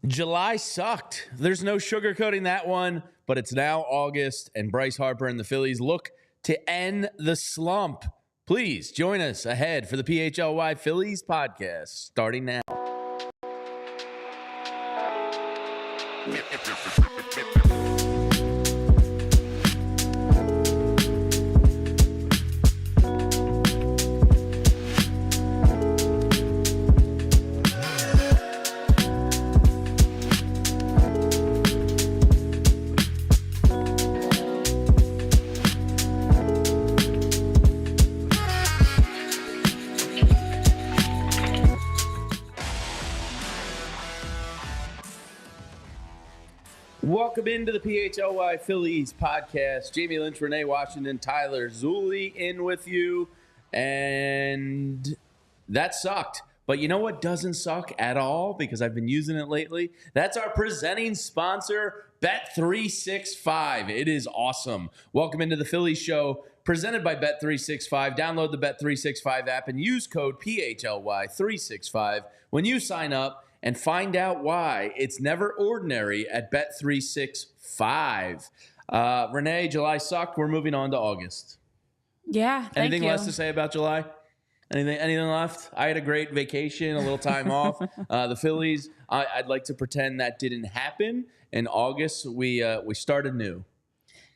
July sucked. There's no sugarcoating that one, but it's now August, and Bryce Harper and the Phillies look to end the slump. Please join us ahead for the PHLY Phillies podcast, starting now. Welcome into the PHLY Phillies podcast. Jamie Lynch, Renee Washington, Tyler Zulli in with you. And that sucked. But you know what doesn't suck at all? Because I've been using it lately. That's our presenting sponsor, Bet365. It is awesome. Welcome into the Phillies show, presented by Bet365. Download the Bet365 app and use code PHLY365 when you sign up. And find out why it's never ordinary at Bet365. Renee, July sucked. We're moving on to August. Yeah, Anything less to say about July? Anything left? I had a great vacation, a little time off. The Phillies, I'd like to pretend that didn't happen. In August, we started new.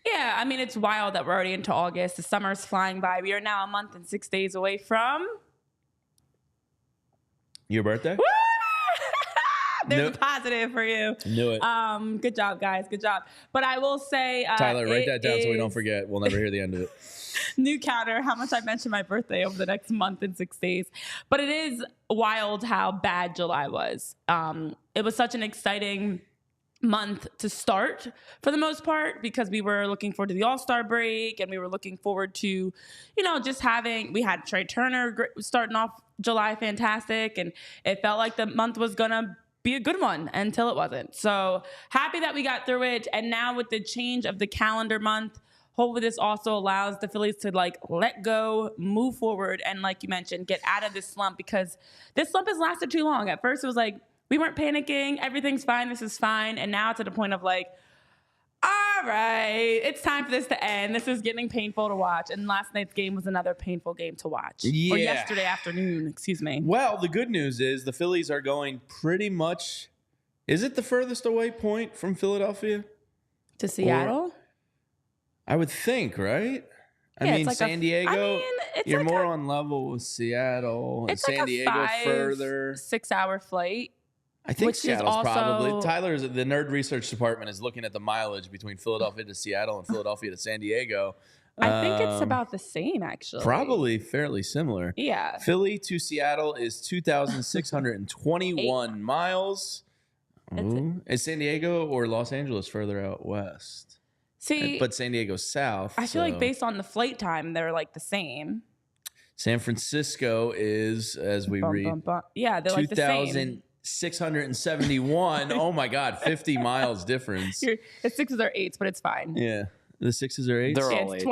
Yeah, I mean, it's wild that we're already into August. The summer's flying by. We are now a month and 6 days away from... Your birthday? Woo! There's a positive for you. Knew it. Good job, guys. Good job. But I will say... Tyler, write that down so we don't forget. We'll never hear the end of it. New counter, how much I mentioned my birthday over the next month and 6 days. But it is wild how bad July was. It was such an exciting month to start for the most part because we were looking forward to the All-Star break and we were looking forward to, we had Trey Turner starting off July fantastic, and it felt like the month was going to be a good one until it wasn't. So happy that we got through it. And now with the change of the calendar month, hopefully this also allows the Phillies to let go, move forward, and like you mentioned, get out of this slump because this slump has lasted too long. At first it was like, we weren't panicking, everything's fine, this is fine. And now it's at a point of all right, it's time for this to end. This is getting painful to watch. And last night's game was another painful game to watch. Yeah. Or yesterday afternoon, excuse me. Well, the good news is the Phillies are going pretty much, is it the furthest away point from Philadelphia? To Seattle? I would think, right? I mean, San Diego, you're more on level with Seattle. And San Diego further. 6 hour flight. I think Seattle's probably. Tyler's, the nerd research department is looking at the mileage between Philadelphia to Seattle and Philadelphia to San Diego. I think it's about the same, actually. Probably fairly similar. Yeah. Philly to Seattle is 2,621 miles. Is San Diego or Los Angeles further out west? See, but San Diego's south. I feel like based on the flight time, they're the same. San Francisco is, as we read, yeah, they're the same. 671. Oh my God, 50 miles difference. It's 6s or 8s, but it's fine. Yeah. The 6s or 8s? They're all 8s.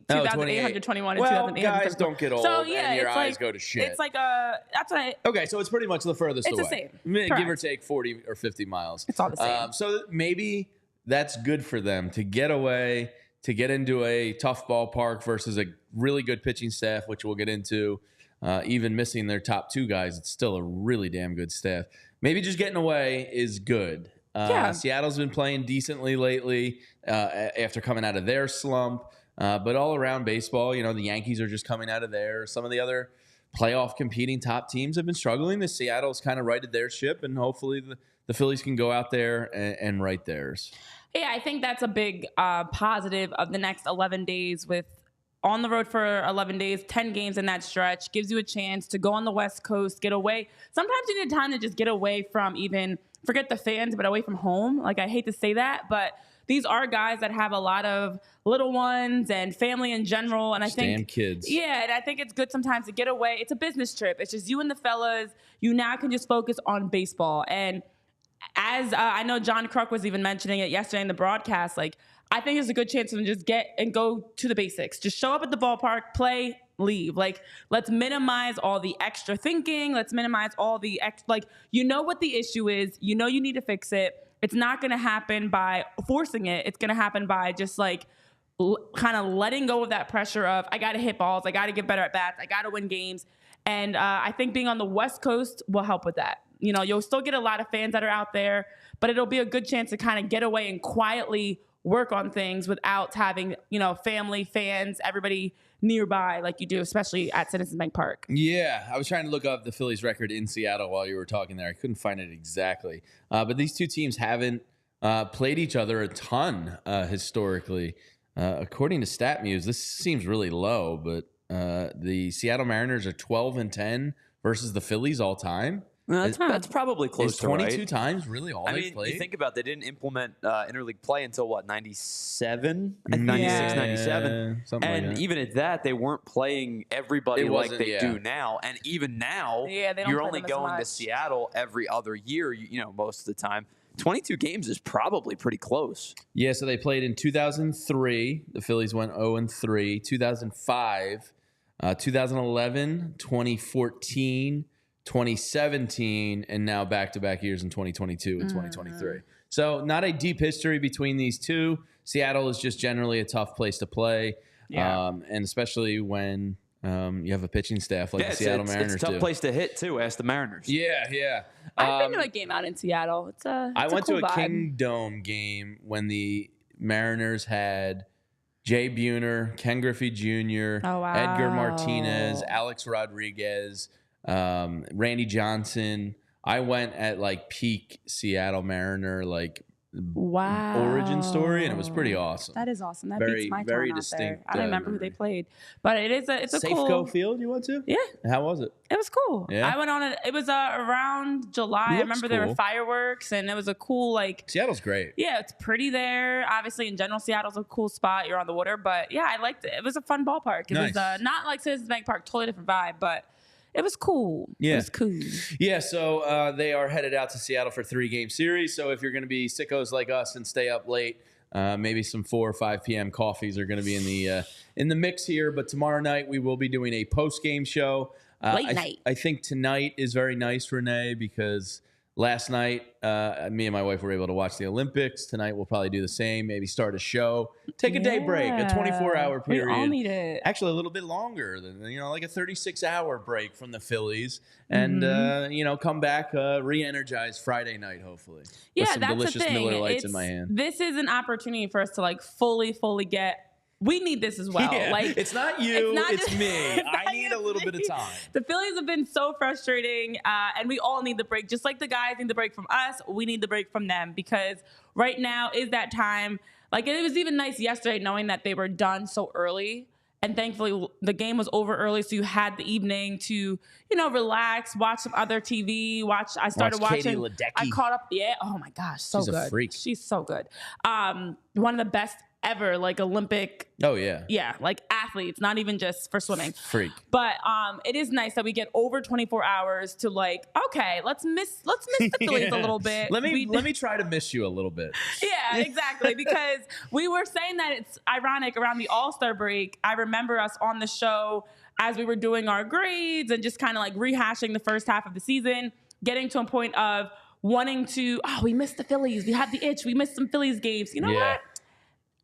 2,821 and 2,800. Guys don't get old and your eyes go to shit. It's that's what I... Okay, so it's pretty much the furthest away. It's the same. Give or take 40 or 50 miles. It's all the same. So maybe that's good for them to get away, to get into a tough ballpark versus a really good pitching staff, which we'll get into. Even missing their top two guys, it's still a really damn good staff. Maybe just getting away is good. Seattle's been playing decently lately after coming out of their slump. But all around baseball, the Yankees are just coming out of there. Some of the other playoff competing top teams have been struggling. The Seattle's kind of righted their ship, and hopefully the Phillies can go out there and right theirs. Yeah, I think that's a big positive of the next 11 days with on the road for 11 days, 10 games in that stretch, gives you a chance to go on the West Coast, get away. Sometimes you need time to just get away from forget the fans, but away from home. I hate to say that, but these are guys that have a lot of little ones and family in general. And I think damn kids. Yeah, and I think it's good sometimes to get away. It's a business trip. It's just you and the fellas. You now can just focus on baseball. And as I know John Kruk was even mentioning it yesterday in the broadcast, I think it's a good chance to just get and go to the basics. Just show up at the ballpark, play, leave. Like, let's minimize all the extra thinking. Let's minimize all the what the issue is. You need to fix it. It's not going to happen by forcing it. It's going to happen by just like kind of letting go of that pressure of, I got to hit balls. I got to get better at bats. I got to win games. And I think being on the West Coast will help with that. You'll still get a lot of fans that are out there, but it'll be a good chance to kind of get away and quietly work on things without having, family, fans, everybody nearby like you do, especially at Citizens Bank Park. Yeah, I was trying to look up the Phillies record in Seattle while you were talking there. I couldn't find it exactly. But these two teams haven't played each other a ton historically. According to StatMuse, this seems really low, but the Seattle Mariners are 12-10 versus the Phillies all time. That's probably close to 22 right. times really all they've played? You think about they didn't implement interleague play until, 97? 96, 97. Something and like that. even at that, they weren't playing everybody like they do now. And even now, they don't you're play only them as going to much. Seattle every other year, most of the time. 22 games is probably pretty close. Yeah, so they played in 2003. The Phillies went 0-3. 2005, 2011, 2014, 2017, and now back-to-back years in 2022 and 2023. So not a deep history between these two. Seattle is just generally a tough place to play, and especially when you have a pitching staff like the Seattle Mariners do. It's a tough place to hit, too. Ask the Mariners. Yeah. I've been to a game out in Seattle. I went cool to a vibe. Kingdome game when the Mariners had Jay Buhner, Ken Griffey Jr., Edgar Martinez, Alex Rodriguez, Randy Johnson. I went at like peak Seattle Mariner origin story, and it was pretty awesome. That is awesome. That Very, beats my very time out there. distinct, I don't remember who they played, but it's a Safeco cool Field you went to? Yeah. How was it? It was cool. Yeah? I went on it. It was around July. I remember there were fireworks, and it was a cool Seattle's great. Yeah, it's pretty there. Obviously, in general, Seattle's a cool spot. You're on the water, but yeah, I liked it. It was a fun ballpark. It was not like Citizens Bank Park, totally different vibe, but it was cool. Yeah. It was cool. Yeah, so they are headed out to Seattle for 3-game series. So if you're going to be sickos like us and stay up late, maybe some 4 or 5 p.m. coffees are going to be in the mix here. But tomorrow night we will be doing a post-game show. Late night. I think tonight is very nice, Renee, because last night me and my wife were able to watch the Olympics. Tonight we'll probably do the same. Maybe start a show. Take a day break, a 24-hour period. We all need it. Actually, a little bit longer than like a 36-hour break from the Phillies, and come back re-energized Friday night, hopefully. Yeah, with some that's delicious the thing. Miller Lights in my hand. This is an opportunity for us to fully get. We need this as well. Yeah, it's not you, it's me. It's I need a little bit of time. The Phillies have been so frustrating, and we all need the break. Just like the guys need the break from us, we need the break from them, because right now is that time. It was even nice yesterday knowing that they were done so early. And thankfully, the game was over early, so you had the evening to, relax, watch some other TV. I started watching. Katie Ledecky. I caught up. Yeah. Oh my gosh, so She's good. a freak. She's so good. One of the best ever, Olympic. Oh yeah. Yeah, athletes, not even just for swimming. Freak. But it is nice that we get over 24 hours to okay, let's miss the Phillies a little bit. Let me try to miss you a little bit. Yeah, exactly. Because we were saying that it's ironic around the All-Star break. I remember us on the show as we were doing our grades and just kind of rehashing the first half of the season, getting to a point of wanting to, we missed the Phillies. We had the itch. We missed some Phillies games. You know what?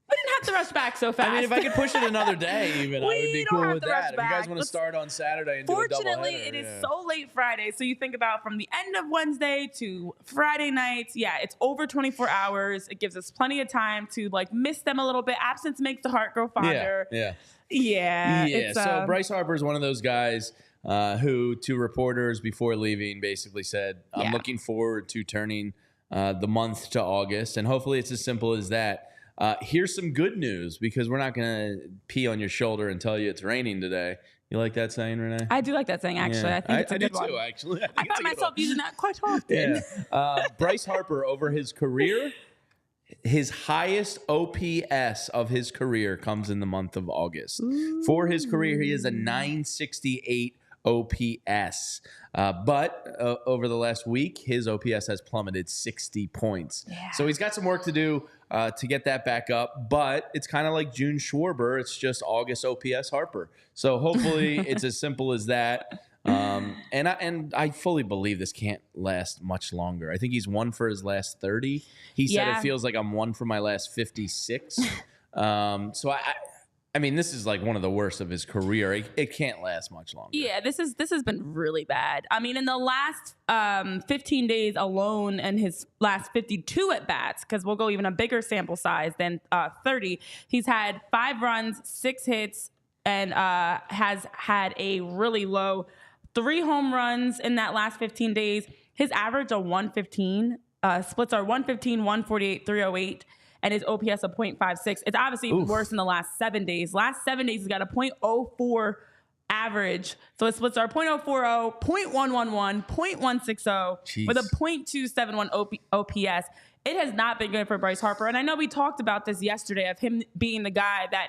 We didn't have to rush back so fast. I mean, if I could push it another day, even I would be cool with that. If you guys want to Let's start on Saturday and do a doubleheader. Fortunately, it is so late Friday. So you think about from the end of Wednesday to Friday nights. Yeah, it's over 24 hours. It gives us plenty of time to miss them a little bit. Absence makes the heart grow fonder. Yeah. So Bryce Harper is one of those guys who, to reporters before leaving, basically said, "I'm looking forward to turning the month to August, and hopefully it's as simple as that." Here's some good news, because we're not going to pee on your shoulder and tell you it's raining today. You like that saying, Renee? I do like that saying, actually. Yeah. I think it's a good do one. too, actually. I find myself using that quite often. Yeah. Bryce Harper, over his career, his highest OPS of his career comes in the month of August. Ooh. For his career, he is a 968 OPS. But over the last week, his OPS has plummeted 60 points. Yeah. So he's got some work to do to get that back up. But it's kind of like June Schwarber. It's just August OPS Harper. So hopefully it's as simple as that. And I fully believe this can't last much longer. I think he's 1 for his last 30. He said it feels like I'm 1 for my last 56. So I mean, this is like one of the worst of his career. It can't last much longer. Yeah, this has been really bad. I mean, in the last 15 days alone and his last 52 at-bats, because we'll go even a bigger sample size than 30, he's had 5 runs, 6 hits, and has had a really low 3 home runs in that last 15 days. His average of 115, splits are 115, 148, 308. And his OPS of 0.56. It's obviously worse in the last 7 days. Last 7 days, he's got a 0.04 average. So his splits are 0.040, 0.111, 0.160 with a 0.271 OPS. It has not been good for Bryce Harper. And I know we talked about this yesterday of him being the guy that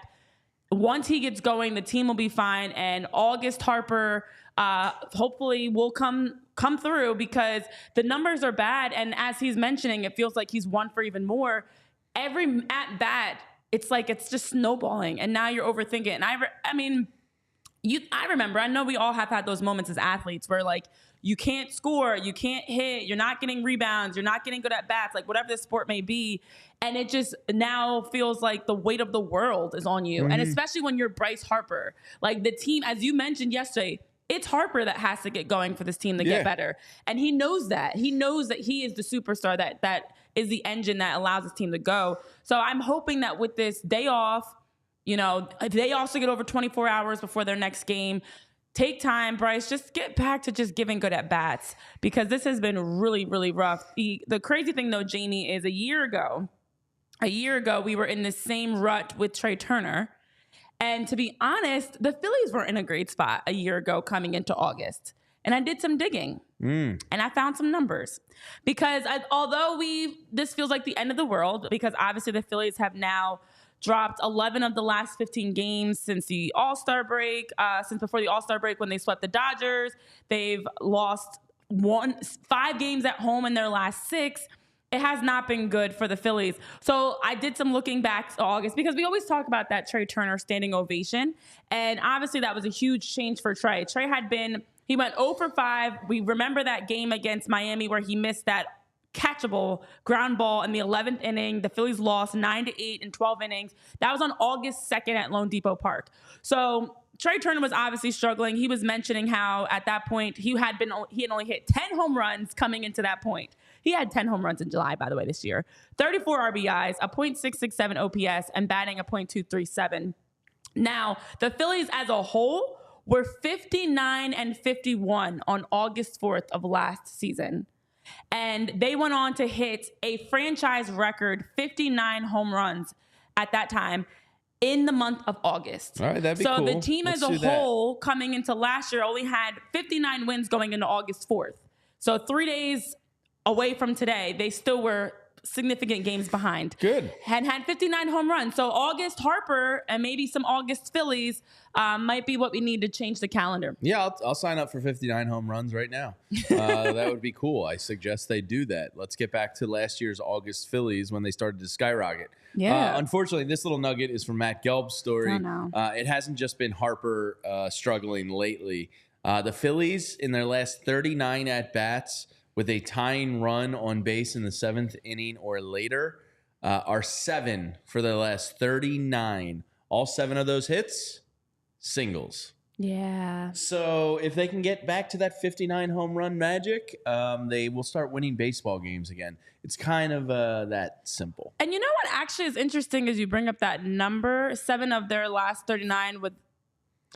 once he gets going, the team will be fine. And August Harper hopefully will come through because the numbers are bad. And as he's mentioning, it feels like he's 1 for even more. Every at bat, it's like it's just snowballing, and now you're overthinking. And I remember. I know we all have had those moments as athletes where like you can't score, you can't hit, you're not getting rebounds, you're not getting good at bats, like whatever the sport may be, and it just now feels like the weight of the world is on you, and especially when you're Bryce Harper, like the team, as you mentioned yesterday. It's Harper that has to get going for this team to get better. And he knows that. He knows that he is the superstar that is the engine that allows his team to go. So I'm hoping that with this day off, they also get over 24 hours before their next game. Take time, Bryce. Just get back to just giving good at-bats because this has been really, really rough. The crazy thing, though, Jamie, is a year ago, we were in the same rut with Trey Turner. And to be honest, the Phillies were in a great spot a year ago coming into August. And I did some digging and I found some numbers because although this feels like the end of the world because obviously the Phillies have now dropped 11 of the last 15 games since the All-Star break, since before the All-Star break when they swept the Dodgers. They've lost 5 games at home in their last 6. It has not been good for the Phillies. So I did some looking back to August because we always talk about that Trey Turner standing ovation. And obviously that was a huge change for Trey. He went 0 for 5. We remember that game against Miami where he missed that catchable ground ball in the 11th inning. The Phillies lost 9-8 in 12 innings. That was on August 2nd at Lone Depot Park. So Trey Turner was obviously struggling. He was mentioning how at that point he had only hit 10 home runs coming into that point. He had 10 home runs in July, by the way, this year. 34 RBIs, a .667 OPS, and batting a .237. Now, the Phillies as a whole were 59-51 on August 4th of last season. And they went on to hit a franchise record 59 home runs at that time in the month of August. All right, that'd be cool. So the team as a whole coming into last year only had 59 wins going into August 4th. So 3 days away from today, they still were significant games behind. Good. And had 59 home runs. So August Harper and maybe some August Phillies might be what we need to change the calendar. Yeah, I'll sign up for 59 home runs right now. That would be cool. I suggest they do that. Let's get back to last year's August Phillies when they started to skyrocket. Yeah. Unfortunately, this little nugget is from Matt Gelb's story. Oh, no. It hasn't just been Harper struggling lately. The Phillies, in their last 39 at-bats, with a tying run on base in the 7th inning or later, are 7 for their last 39. All 7 of those hits, singles. Yeah. So if they can get back to that 59 home run magic, they will start winning baseball games again. It's kind of that simple. And you know what actually is interesting is you bring up that number, 7 of their last 39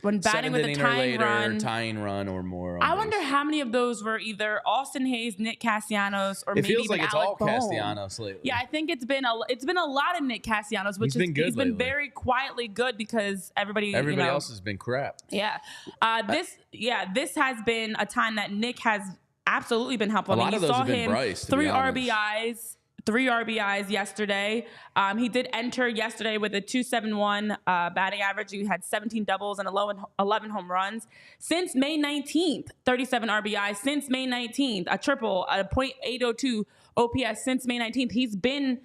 when batting with a tying run or more. I wonder how many of those were either Austin Hayes, Nick Castellanos, or maybe feels like even it's Alec all Bohm. Castellanos lately. Yeah, I think it's been a lot of Nick Castellanos, which he's been very quietly good because everybody else has been crap. Yeah, this has been a time that Nick has absolutely been helpful. A lot of those have been Bryce. 3 RBIs. 3 RBIs yesterday. He did enter yesterday with a 2.71 batting average. He had 17 doubles and 11 home runs. Since May 19th, 37 RBIs. Since May 19th, a triple, a .802 OPS since May 19th. He's been,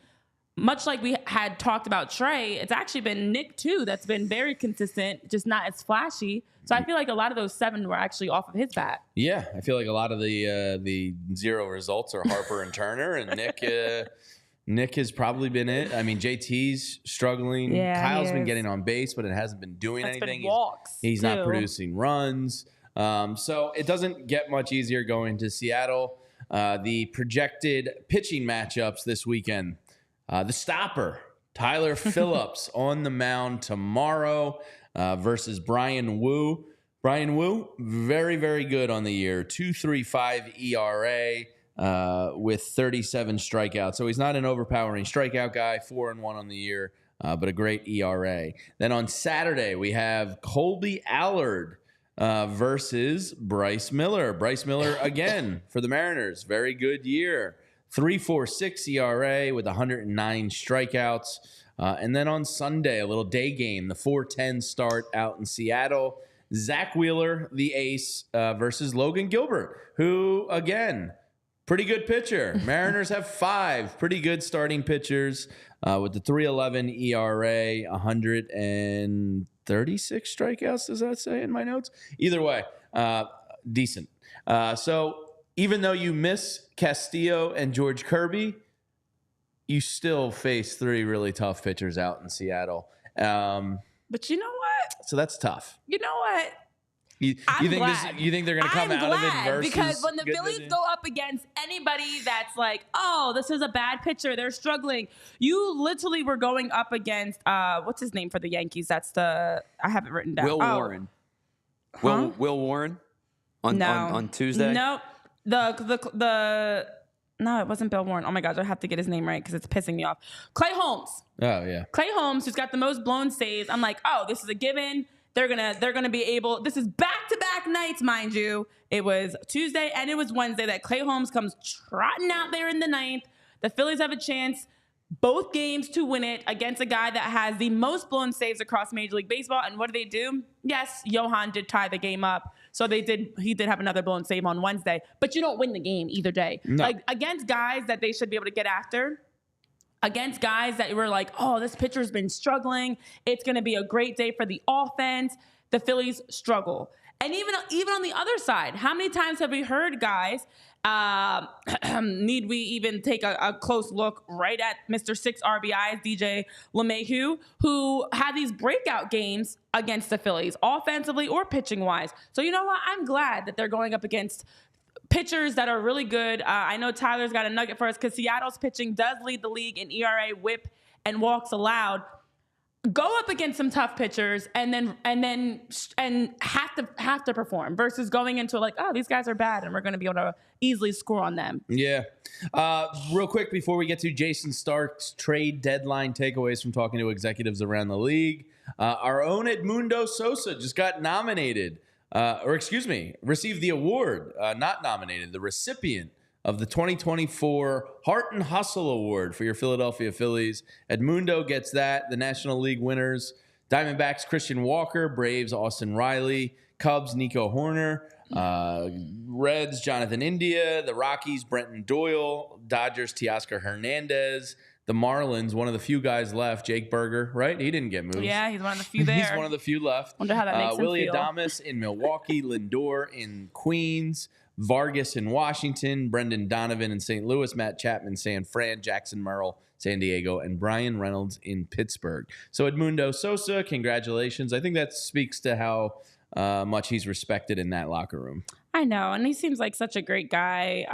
much like we had talked about Trey, it's actually been Nick, too, that's been very consistent, just not as flashy. So I feel like a lot of those 7 were actually off of his bat. Yeah, I feel like a lot of the 0 results are Harper and Turner, and Nick has probably been it. I mean, JT's struggling. Yeah, Kyle's been getting on base, but it hasn't been doing anything. Been walks, he's not producing runs. So it doesn't get much easier going to Seattle. The projected pitching matchups this weekend. The stopper, Tyler Phillips, on the mound tomorrow versus Brian Wu. Brian Wu, very, very good on the year. 2.35 ERA with 37 strikeouts. So he's not an overpowering strikeout guy, 4-1 on the year, but a great ERA. Then on Saturday, we have Colby Allard versus Bryce Miller. Bryce Miller, again, for the Mariners. Very good year. 3.46 ERA with 109 strikeouts. And then on Sunday, a little day game, the 4:10 start out in Seattle. Zach Wheeler, the ace, versus Logan Gilbert, who, again, pretty good pitcher. Mariners have 5 pretty good starting pitchers with the 3.11 ERA, 136 strikeouts, does that say in my notes? Either way, decent. So even though you miss Castillo and George Kirby, you still face 3 really tough pitchers out in Seattle. But you know what? So that's tough. You know what? You think they're going to come out of it versus because when the Phillies go up against anybody that's like, oh, this is a bad pitcher, they're struggling. You literally were going up against what's his name for the Yankees? That's I have it written down. Will Warren. Huh? Will Warren on Tuesday. Nope. No, it wasn't Bill Warren. Oh my gosh, I have to get his name right because it's pissing me off. Clay Holmes. Oh yeah. Clay Holmes, who's got the most blown saves. I'm like, oh, this is a given. They're gonna be able. This is back-to-back nights, mind you. It was Tuesday and it was Wednesday that Clay Holmes comes trotting out there in the 9th. The Phillies have a chance, both games, to win it against a guy that has the most blown saves across Major League Baseball. And what do? Yes, Johan did tie the game up. So he did have another blown save on Wednesday. But you don't win the game either day. No. Like against guys that they should be able to get after, against guys that were like, oh, this pitcher's been struggling. It's going to be a great day for the offense. The Phillies struggle. And even on the other side, how many times have we heard guys, need we even take a close look right at Mr. 6 RBIs, DJ LeMahieu, who had these breakout games against the Phillies, offensively or pitching-wise. So you know what? I'm glad that they're going up against pitchers that are really good. I know Tyler's got a nugget for us because Seattle's pitching does lead the league in ERA, whip, and walks allowed. Go up against some tough pitchers and have to perform versus going into like, oh, these guys are bad and we're going to be able to easily score on them. Yeah. Real quick before we get to Jason Stark's trade deadline takeaways from talking to executives around the league, our own Edmundo Sosa just got nominated, received the award, not nominated, the recipient of the 2024 Heart and Hustle Award for your Philadelphia Phillies. Edmundo gets that. The National League winners, Diamondbacks Christian Walker, Braves Austin Riley, Cubs Nico Horner, Reds Jonathan India, the Rockies Brenton Doyle, Dodgers Teoscar Hernandez, the Marlins, one of the few guys left, Jake Berger, right? He didn't get moved. Yeah, he's one of the few there. He's one of the few left. Wonder how that makes him Willie feel. Adames in Milwaukee, Lindor in Queens, Vargas in Washington, Brendan Donovan in St. Louis, Matt Chapman, San Fran, Jackson Merrill, San Diego, and Brian Reynolds in Pittsburgh. So Edmundo Sosa, congratulations. I think that speaks to how much he's respected in that locker room. I know, and he seems like such a great guy.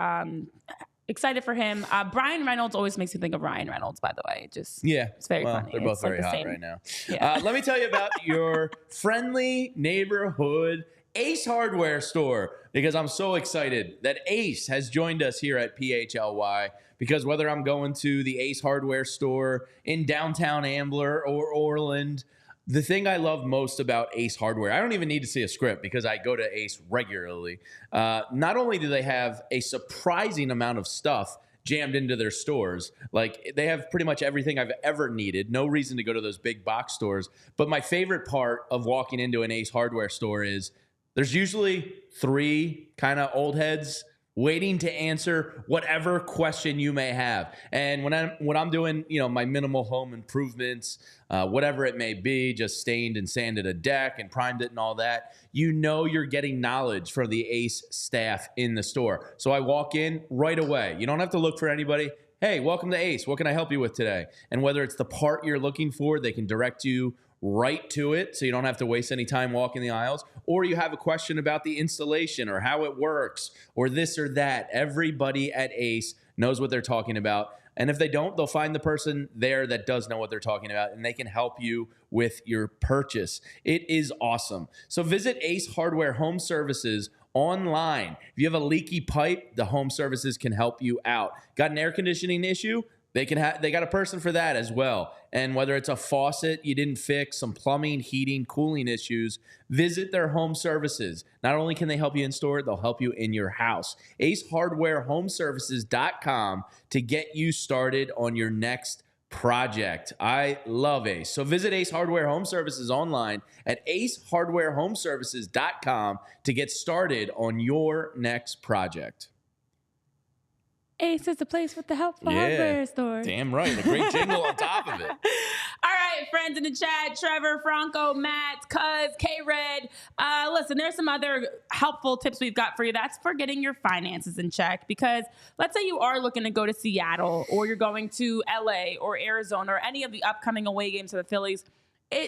Excited for him. Brian Reynolds always makes me think of Ryan Reynolds, by the way. It's very funny. They're both it's very like hot right now. Yeah. Let me tell you about your friendly neighborhood Ace Hardware store, because I'm so excited that Ace has joined us here at PHLY, because whether I'm going to the Ace Hardware store in downtown Ambler or Orland, the thing I love most about Ace Hardware, I don't even need to see a script because I go to Ace regularly. Not only do they have a surprising amount of stuff jammed into their stores. Like, they have pretty much everything I've ever needed. No reason to go to those big box stores. But my favorite part of walking into an Ace Hardware store is there's usually 3 kind of old heads waiting to answer whatever question you may have. And when I'm doing, my minimal home improvements, whatever it may be, just stained and sanded a deck and primed it and all that, you're getting knowledge from the Ace staff in the store. So I walk in right away. You don't have to look for anybody. Hey, welcome to Ace. What can I help you with today? And whether it's the part you're looking for, they can direct you right to it, so you don't have to waste any time walking the aisles, or you have a question about the installation or how it works or this or that. Everybody at Ace knows what they're talking about. And if they don't, they'll find the person there that does know what they're talking about, and they can help you with your purchase. It is awesome. So visit Ace Hardware Home Services online. If you have a leaky pipe, the home services can help you out. Got an air conditioning issue? They got a person for that as well. And whether it's a faucet you didn't fix, some plumbing, heating, cooling issues, visit their home services. Not only can they help you in store, they'll help you in your house. AceHardwareHomeservices.com to get you started on your next project. I love Ace. So visit Ace Hardware Home Services online at AceHardwareHomeservices.com to get started on your next project. Ace is the place with the helpful hardware store. Damn right. A great jingle on top of it. All right, friends in the chat, Trevor, Franco, Matt, Cuz, K-Red. Listen, there's some other helpful tips we've got for you. That's for getting your finances in check, because let's say you are looking to go to Seattle, or you're going to LA or Arizona or any of the upcoming away games for the Phillies.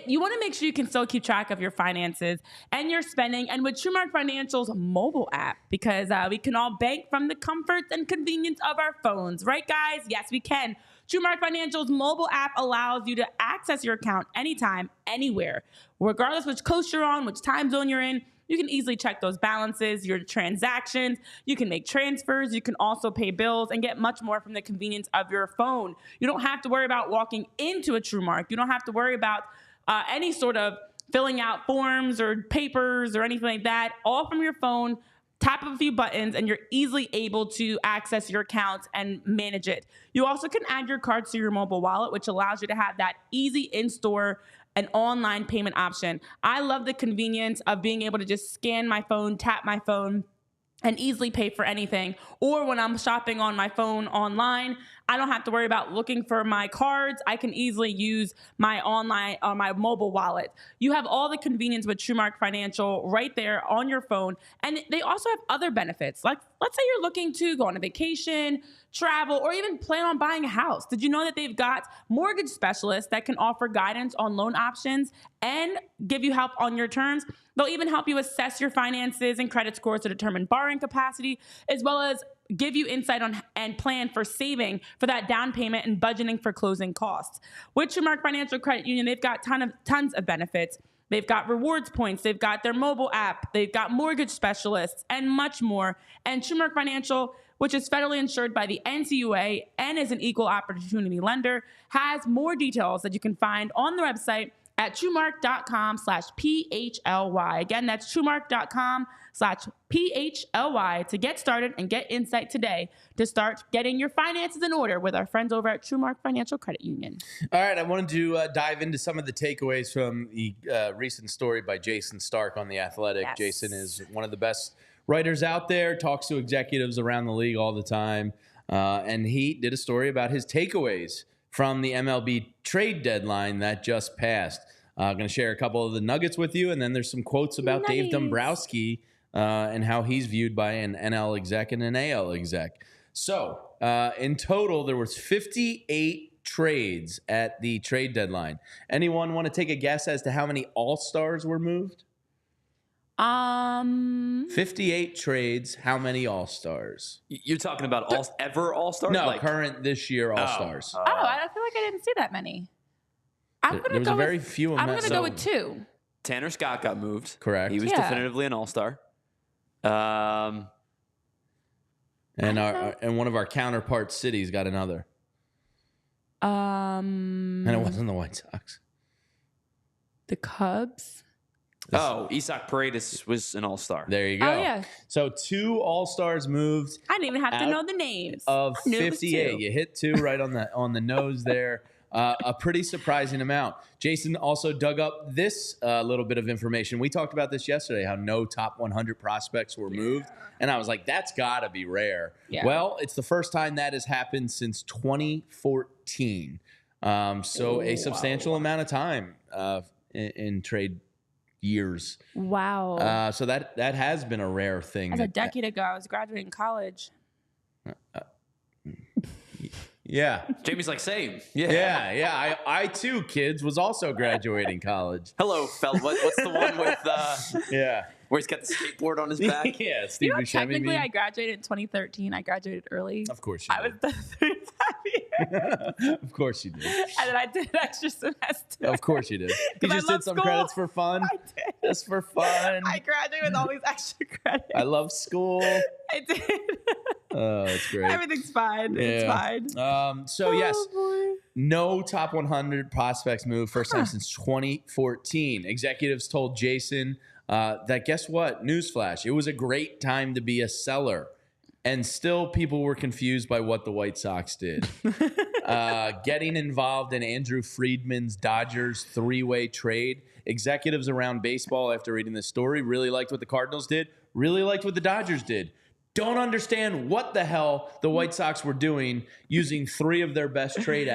You want to make sure you can still keep track of your finances and your spending, and with Trumark Financial's mobile app, because we can all bank from the comforts and convenience of our phones. Right, guys? Yes, we can. Trumark Financial's mobile app allows you to access your account anytime, anywhere. Regardless which coast you're on, which time zone you're in, you can easily check those balances, your transactions. You can make transfers. You can also pay bills and get much more from the convenience of your phone. You don't have to worry about walking into a Trumark. You don't have to worry about any sort of filling out forms or papers or anything like that, all from your phone. Tap of a few buttons and you're easily able to access your accounts and manage it. You also can add your cards to your mobile wallet, which allows you to have that easy in-store and online payment option. I love the convenience of being able to just scan my phone, tap my phone, and easily pay for anything. Or when I'm shopping on my phone online, I don't have to worry about looking for my cards. I can easily use my online or my mobile wallet. You have all the convenience with Trumark Financial right there on your phone. And they also have other benefits. Like, let's say you're looking to go on a vacation, travel, or even plan on buying a house. Did you know that they've got mortgage specialists that can offer guidance on loan options and give you help on your terms? They'll even help you assess your finances and credit scores to determine borrowing capacity, as well as give you insight on and plan for saving for that down payment and budgeting for closing costs. With Trumark Financial Credit Union, they've got tons of benefits. They've got rewards points. They've got their mobile app. They've got mortgage specialists and much more. And Trumark Financial, which is federally insured by the NCUA and is an equal opportunity lender, has more details that you can find on their website at trumark.com/PHLY. Again, that's trumark.com/PHLY to get started and get insight today to start getting your finances in order with our friends over at Trumark Financial Credit Union. All right, I wanted to dive into some of the takeaways from the recent story by Jason Stark on The Athletic. Yes. Jason is one of the best writers out there, talks to executives around the league all the time, and he did a story about his takeaways from the MLB trade deadline that just passed. I'm going to share a couple of the nuggets with you, and then there's some quotes about Dave Debrowski and how he's viewed by an NL exec and an AL exec. So in total, there was 58 trades at the trade deadline. Anyone want to take a guess as to how many All-Stars were moved? 58 trades. How many All-Stars? You're talking about ever All-Stars? No, current this year All-Stars. I feel like I didn't see that many. There was a very few. I'm going to go with 2. Tanner Scott got moved. Correct. He was definitively an All-Star. And one of our counterpart cities got another. And it wasn't the White Sox. The Cubs. Isak Paredes was an all-star. There you go. Oh, yeah. So 2 all-stars moved. I didn't even have to know the names. Of I knew it was 58. 2. You hit 2 right on the nose there. A pretty surprising amount. Jason also dug up this little bit of information. We talked about this yesterday, how no top 100 prospects were moved. And I was like, that's got to be rare. Yeah. Well, it's the first time that has happened since 2014. So a substantial amount of time in trade years. Wow. So that has been a rare thing. That's a decade ago. I was graduating college. Yeah. Jamie's like, same. Yeah. I too, kids, was also graduating college. Hello, fella. What's the one with where he's got the skateboard on his back? Yeah, Steve Buscemi. Technically, I graduated in 2013. I graduated early. Of course you did. I was the 35 years. Of course you did. And then I did an extra semester. Of course you did. You just did some credits for fun? I did. Just for fun? I graduated with all these extra credits. I love school. I did. Oh, it's great. Everything's fine. Yeah. It's fine. So, yes, boy. no top 100 prospects move. First time since 2014. Executives told Jason that, guess what? Newsflash. It was a great time to be a seller. And still people were confused by what the White Sox did. Getting involved in Andrew Friedman's Dodgers 3-way trade. Executives around baseball, after reading this story, really liked what the Cardinals did, really liked what the Dodgers did. Don't understand what the hell the White Sox were doing using 3 of their best trade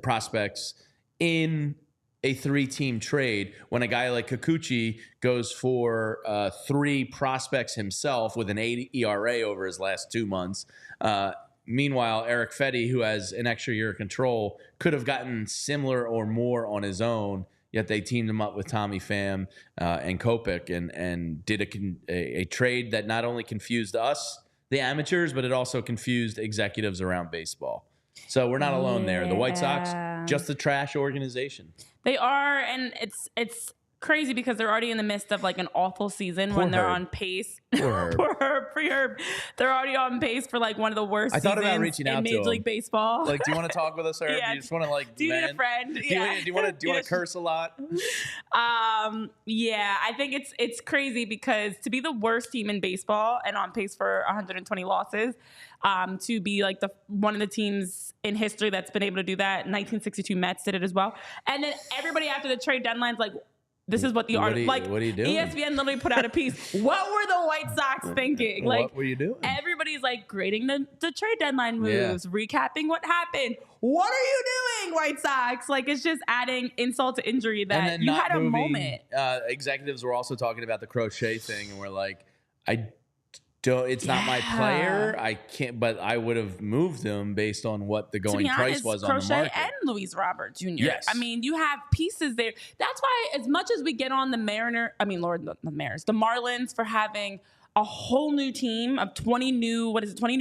prospects in a 3-team trade when a guy like Kikuchi goes for 3 prospects himself with an 8 ERA over his last 2 months. Meanwhile, Eric Fetty, who has an extra year of control, could have gotten similar or more on his own. Yet they teamed him up with Tommy Pham and Kopech and did a trade that not only confused us, the amateurs, but it also confused executives around baseball. So we're not alone there. The White Sox, just a trash organization. They are, and it's crazy because they're already in the midst of like an awful season when they're on pace. Poor Herb. They're already on pace for like one of the worst seasons about reaching out in to Major him. League Baseball. Like, do you want to talk with us, Herb? Yeah. Do you just want to like? Do you need a friend? Do you want to curse a lot? Yeah, I think it's crazy because to be the worst team in baseball and on pace for 120 losses, to be like one of the teams in history that's been able to do that. 1962 Mets did it as well, and then everybody after the trade deadline's like, this is what the art like. What are you doing? ESPN literally put out a piece. What were the White Sox thinking? Like, what were you doing? Everybody's like grading the trade deadline moves, recapping what happened. What are you doing, White Sox? Like, it's just adding insult to injury that you had a moment. Executives were also talking about the Crochet thing, and we're like, it's not my player. I can't, but I would have moved him based on what the going price was on the market. And Luis Robert Jr. Yes. I mean, you have pieces there. That's why, as much as we get on the the Marlins for having a whole new team of 20 new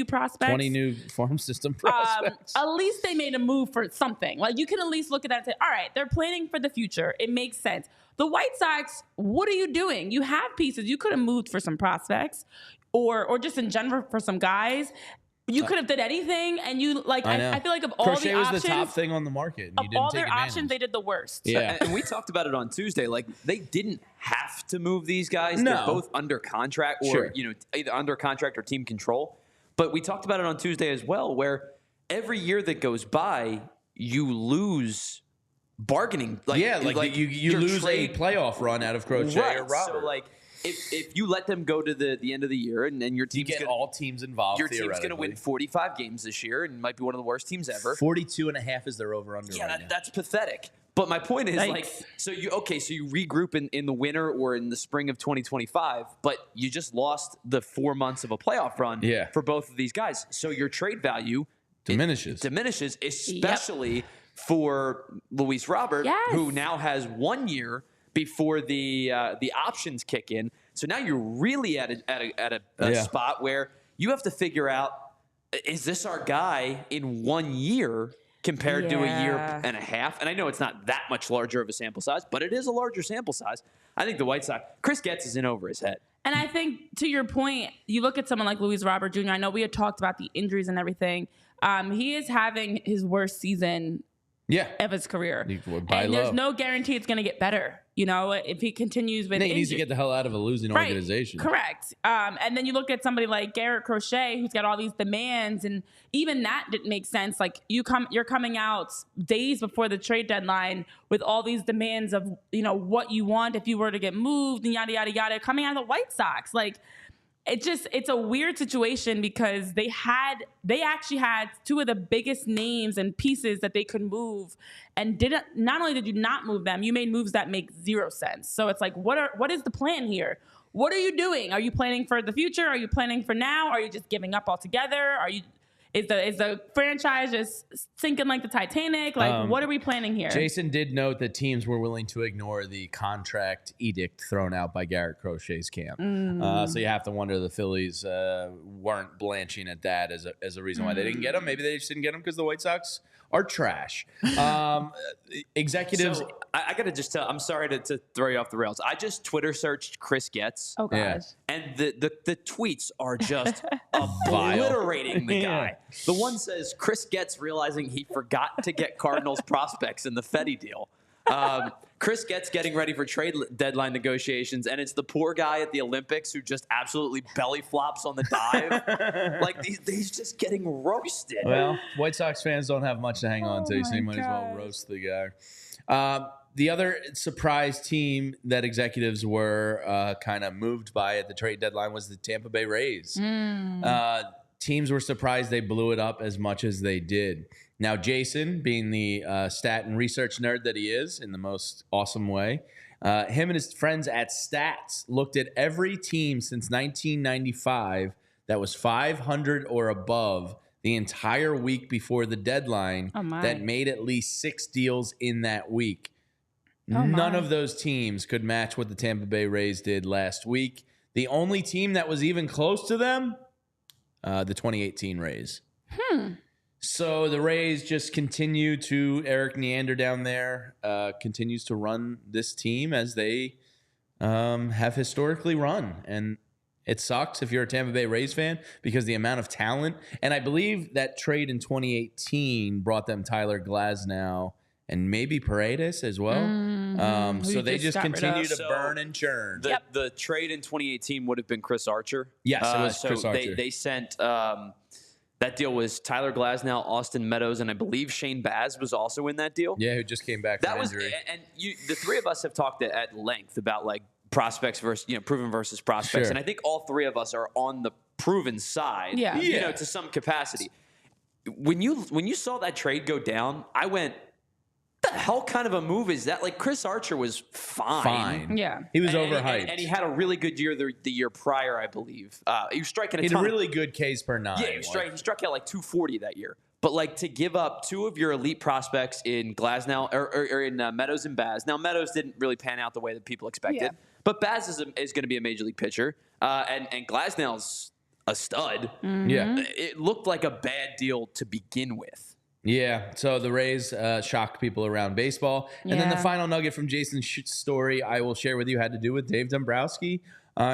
prospects. 20 new farm system prospects. At least they made a move for something. Like, you can at least look at that and say, all right, they're planning for the future. It makes sense. The White Sox, what are you doing? You have pieces. You could have moved for some prospects. Or just in general for some guys, you could have did anything, and you like. I feel like of all Crochet the options, was the top thing on the market. And of you didn't all take their advantage. options, they did the worst. Yeah, and we talked about it on Tuesday. Like, they didn't have to move these guys. No. They're both under contract, or either under contract or team control. But we talked about it on Tuesday as well, where every year that goes by, you lose bargaining. You lose a playoff run out of Crochet or Robert. So like, if you let them go to the end of the year and your team's you get all teams involved, your team's going to win 45 games this year and might be one of the worst teams ever. 42.5 is their over-under right now. That's pathetic. But my point is, so you regroup in the winter or in the spring of 2025, but you just lost the 4 months of a playoff run for both of these guys. So your trade value diminishes, especially for Luis Robert, who now has 1 year before the options kick in. So now you're really at a spot where you have to figure out, is this our guy in 1 year compared to a year and a half? And I know it's not that much larger of a sample size, but it is a larger sample size. I think the White Sox, Chris Getz is in over his head. And I think, to your point, you look at someone like Luis Robert Jr. I know we had talked about the injuries and everything. He is having his worst season of his career. And there's no guarantee it's going to get better. if he continues with he needs to get the hell out of a losing organization. Correct. And then you look at somebody like Garrett Crochet, who's got all these demands, and even that didn't make sense. Like you're coming out days before the trade deadline with all these demands of what you want if you were to get moved and yada yada yada, coming out of the White Sox. Like it's a weird situation because they actually had two of the biggest names and pieces that they could move, and not only did you not move them, you made moves that make zero sense. So it's like, what is the plan here? What are you doing? Are you planning for the future? Are you planning for now? Are you just giving up altogether? Is the franchise just sinking like the Titanic? Like, what are we planning here? Jason did note that teams were willing to ignore the contract edict thrown out by Garrett Crochet's camp. So you have to wonder the Phillies weren't blanching at that as a reason why they didn't get him. Maybe they just didn't get him because the White Sox are trash. Executives. So I got to just tell, I'm sorry to throw you off the rails. I just Twitter searched Chris Getz. Oh, gosh. Yeah. And the tweets are just obliterating the guy. The one says, Chris Getz realizing he forgot to get Cardinals prospects in the Fetty deal. Chris Getz getting ready for trade deadline negotiations, and it's the poor guy at the Olympics who just absolutely belly flops on the dive. Like, he's just getting roasted. Well, White Sox fans don't have much to hang on to, so you might as well roast the guy. The other surprise team that executives were kind of moved by at the trade deadline was the Tampa Bay Rays. Teams were surprised they blew it up as much as they did. Now, Jason, being the stat and research nerd that he is in the most awesome way, him and his friends at Stats looked at every team since 1995 that was 500 or above the entire week before the deadline that made at least 6 deals in that week. None of those teams could match what the Tampa Bay Rays did last week. The only team that was even close to them, the 2018 Rays. So the Rays just continue to, Eric Neander down there continues to run this team as they have historically run. And it sucks if you're a Tampa Bay Rays fan because the amount of talent. And I believe that trade in 2018 brought them Tyler Glasnow and maybe Paredes as well. So they just continue to burn and churn. The trade in 2018 would have been Chris Archer. Yes, it was Chris Archer. They sent that deal was Tyler Glasnow, Austin Meadows, and I believe Shane Baz was also in that deal. Yeah, who just came back from injury. And the three of us have talked at length about like prospects versus proven versus prospects, and I think all three of us are on the proven side. To some capacity. When you saw that trade go down, I went, the hell kind of a move is that? Like, Chris Archer was fine. Yeah. He was overhyped. And he had a really good year the year prior, I believe. He was striking He had a really good Ks per nine. Yeah, he struck out like 240 that year. But, like, to give up 2 of your elite prospects in Glasnow or in Meadows and Baz. Now, Meadows didn't really pan out the way that people expected. Yeah. But Baz is going to be a major league pitcher. And Glasnow's a stud. Yeah. It looked like a bad deal to begin with. Yeah, so the Rays shocked people around baseball. And then the final nugget from Jason's story I will share with you had to do with Dave Debrowski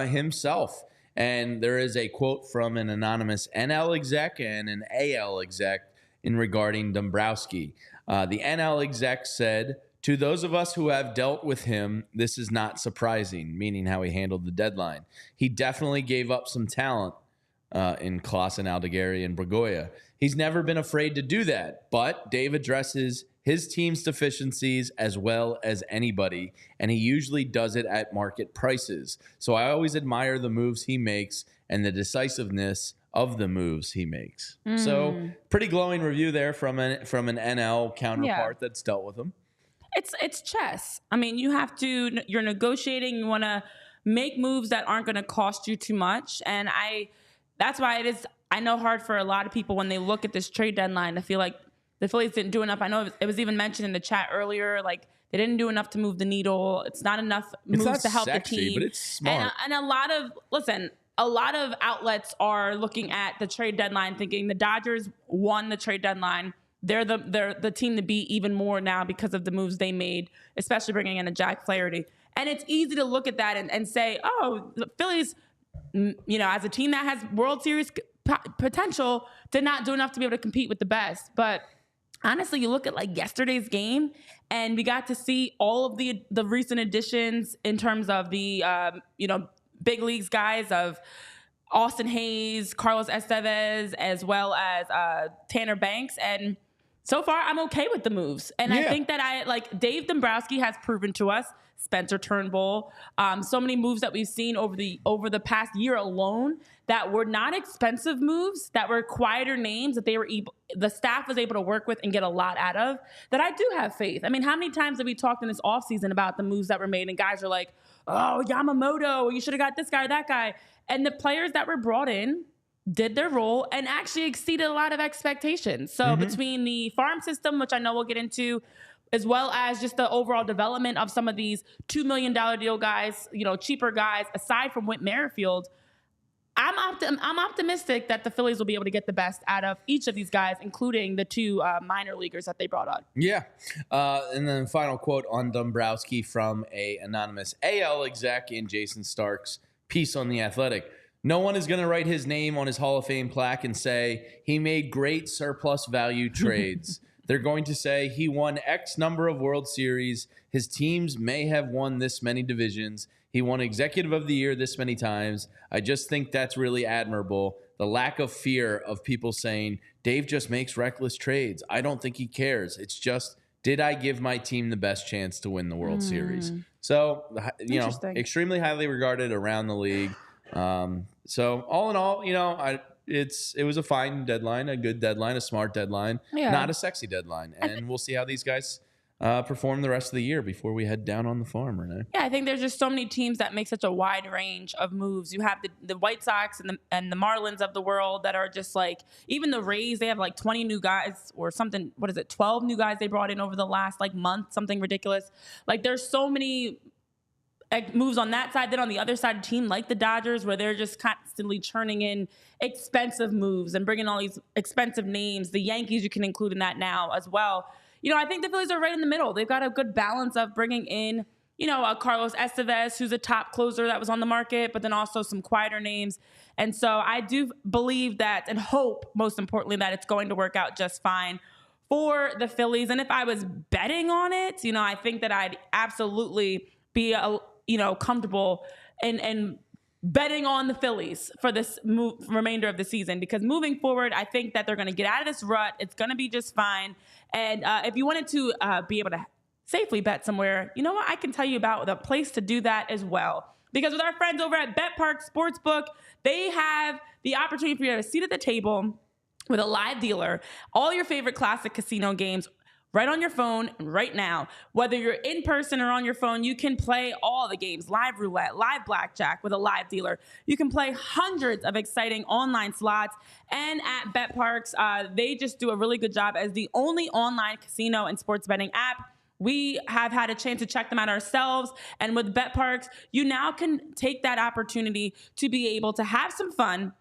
himself. And there is a quote from an anonymous NL exec and an AL exec in regarding Debrowski. The NL exec said, "To those of us who have dealt with him, this is not surprising," meaning how he handled the deadline. "He definitely gave up some talent in Clausen, Aldegari, and Bragoya. He's never been afraid to do that, but Dave addresses his team's deficiencies as well as anybody, and he usually does it at market prices. So I always admire the moves he makes and the decisiveness of the moves he makes." So pretty glowing review there from an NL counterpart that's dealt with him. It's chess. I mean, you're negotiating, you want to make moves that aren't going to cost you too much, and that's why it is, I know, hard for a lot of people when they look at this trade deadline. I feel like the Phillies didn't do enough. I know it was even mentioned in the chat earlier, like they didn't do enough to move the needle. It's not enough moves to help the team. But it's smart. And a lot of outlets are looking at the trade deadline thinking the Dodgers won the trade deadline. They're the team to beat even more now because of the moves they made, especially bringing in a Jack Flaherty. And it's easy to look at that and say, oh, the Phillies, as a team that has World Series potential, did not do enough to be able to compete with the best. But honestly, you look at like yesterday's game, and we got to see all of the recent additions in terms of the big leagues guys of Austin Hayes, Carlos Esteves, as well as Tanner Banks. And so far, I'm okay with the moves. And I think that Dave Debrowski has proven to us, Spencer Turnbull, so many moves that we've seen over the past year alone that were not expensive moves, that were quieter names that the staff was able to work with and get a lot out of, that I do have faith. I mean, how many times have we talked in this offseason about the moves that were made and guys are like, oh, Yamamoto, you should have got this guy or that guy. And the players that were brought in did their role and actually exceeded a lot of expectations. So between the farm system, which I know we'll get into, as well as just the overall development of some of these $2 million deal guys, cheaper guys, aside from Whit Merrifield, I'm optimistic that the Phillies will be able to get the best out of each of these guys, including the two minor leaguers that they brought on. Yeah. And then final quote on Debrowski from a anonymous AL exec in Jason Stark's piece on The Athletic. No one is going to write his name on his Hall of Fame plaque and say he made great surplus value trades. They're going to say he won X number of World Series. His teams may have won this many divisions. He won Executive of the Year this many times. I just think that's really admirable. The lack of fear of people saying, Dave just makes reckless trades. I don't think he cares. It's just, did I give my team the best chance to win the World Series? So, extremely highly regarded around the league. So all in all, it was a fine deadline, a good deadline, a smart deadline, not a sexy deadline. And we'll see how these guys perform the rest of the year before we head down on the farm, Renee. Yeah, I think there's just so many teams that make such a wide range of moves. You have the White Sox and the Marlins of the world that are just like, even the Rays, they have like 20 new guys or something. What is it? 12 new guys they brought in over the last month, something ridiculous. Like there's so many moves on that side. Then on the other side, a team like the Dodgers, where they're just constantly churning in expensive moves and bringing all these expensive names. The Yankees, you can include in that now as well. I think the Phillies are right in the middle. They've got a good balance of bringing in, a Carlos Esteves, who's a top closer that was on the market, but then also some quieter names. And so I do believe that and hope, most importantly, that it's going to work out just fine for the Phillies. And if I was betting on it, I think that I'd absolutely be comfortable and betting on the Phillies for this remainder of the season, because moving forward, I think that they're going to get out of this rut. It's going to be just fine. And if you wanted to be able to safely bet somewhere, you know what? I can tell you about the place to do that as well. Because with our friends over at BetPark Sportsbook, they have the opportunity for you to have a seat at the table with a live dealer, all your favorite classic casino games right on your phone right now. Whether you're in person or on your phone, you can play all the games, live roulette, live blackjack with a live dealer. You can play hundreds of exciting online slots. And at BetParks, they just do a really good job as the only online casino and sports betting app. We have had a chance to check them out ourselves. And with BetParks, you now can take that opportunity to be able to have some fun,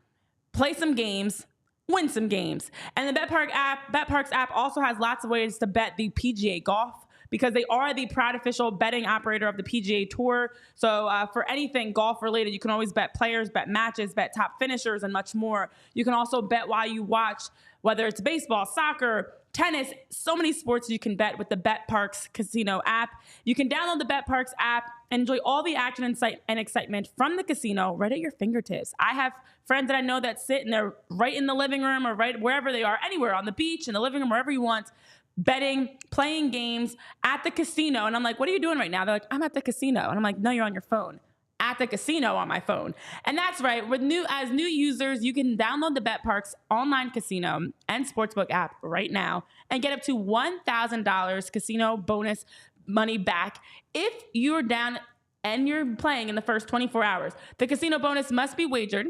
play some games, win some games. And the BetParks app also has lots of ways to bet the PGA golf, because they are the proud official betting operator of the PGA Tour. So for anything golf related, you can always bet players, bet matches, bet top finishers, and much more. You can also bet while you watch, whether it's baseball, soccer, tennis, so many sports you can bet with the BetParks Casino app. You can download the BetParks app and enjoy all the action and excitement from the casino right at your fingertips. I have friends that I know that sit and they're right in the living room or right wherever they are, anywhere, on the beach, in the living room, wherever you want, betting, playing games at the casino. And I'm like, what are you doing right now? They're like, I'm at the casino. And I'm like, no, you're on your phone. At the casino on my phone. And that's right. As new users, you can download the BetParks online casino and sportsbook app right now and get up to $1,000 casino bonus money back if you're down and you're playing in the first 24 hours. The casino bonus must be wagered.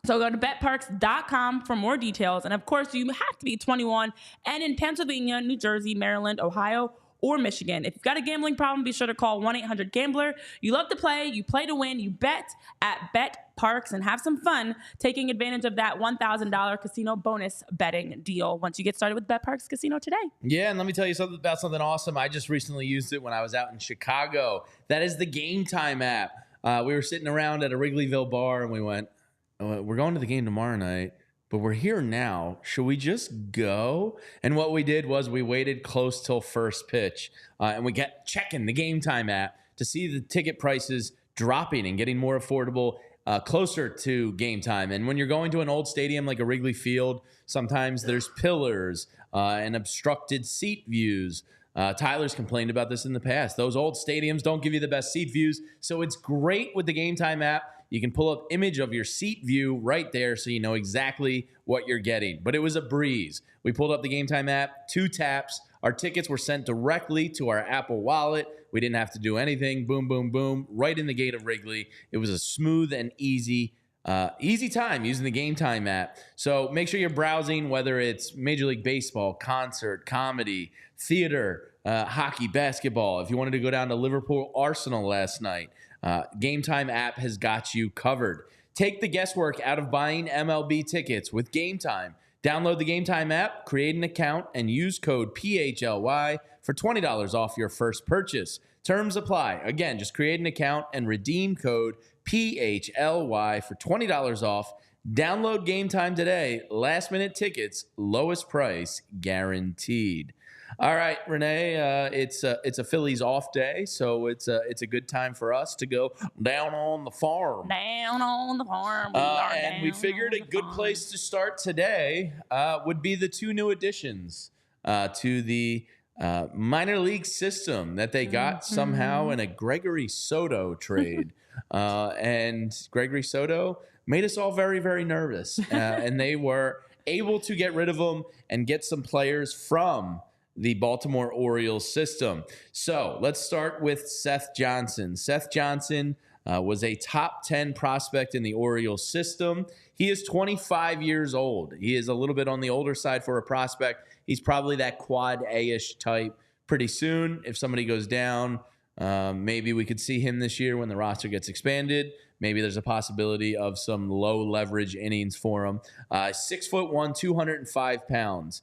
So go to betparks.com for more details. And of course, you have to be 21 and in Pennsylvania, New Jersey, Maryland, Ohio, or Michigan. If you've got a gambling problem, be sure to call 1-800-GAMBLER. You love to play, you play to win, you bet at BetParks and have some fun taking advantage of that $1,000 casino bonus betting deal once you get started with BetParks Casino today. Yeah, and let me tell you something about something awesome. I just recently used it when I was out in Chicago. That is the Game Time app. We were sitting around at a Wrigleyville bar and we went, we're going to the game tomorrow night, but we're here now. Should we just go? And what we did was we waited close till first pitch, and we kept checking the Game Time app to see the ticket prices dropping and getting more affordable closer to game time. And when you're going to an old stadium like a Wrigley Field, sometimes there's pillars and obstructed seat views. Tyler's complained about this in the past. Those old stadiums don't give you the best seat views, so it's great with the Game Time app. You can pull up image of your seat view right there so you know exactly what you're getting. But it was a breeze. We pulled up the Game Time app, 2 taps. Our tickets were sent directly to our Apple Wallet. We didn't have to do anything. Boom, boom, boom. Right in the gate of Wrigley. It was a smooth and easy time using the Game Time app. So make sure you're browsing, whether it's Major League Baseball, concert, comedy, theater, hockey, basketball. If you wanted to go down to Liverpool Arsenal last night, Game Time app has got you covered. Take the guesswork out of buying MLB tickets with Game Time. Download the Game Time app, create an account, and use code PHLY for $20 off your first purchase. Terms apply. Again, just create an account and redeem code PHLY for $20 off. Download Game Time today. Last minute tickets, lowest price guaranteed. All right, Renee, it's a Phillies off day, so it's a good time for us to go down on the farm. Down on the farm. And we figured a good place to start today would be the 2 new additions to the minor league system that they got somehow in a Gregory Soto trade. And Gregory Soto made us all very, very nervous. And they were able to get rid of him and get some players from the Baltimore Orioles system. So let's start with Seth Johnson. Seth Johnson was a top 10 prospect in the Orioles system. He is 25 years old. He is a little bit on the older side for a prospect. He's probably that quad A-ish type pretty soon. If somebody goes down, maybe we could see him this year when the roster gets expanded. Maybe there's a possibility of some low leverage innings for him. 6'1", 205 pounds.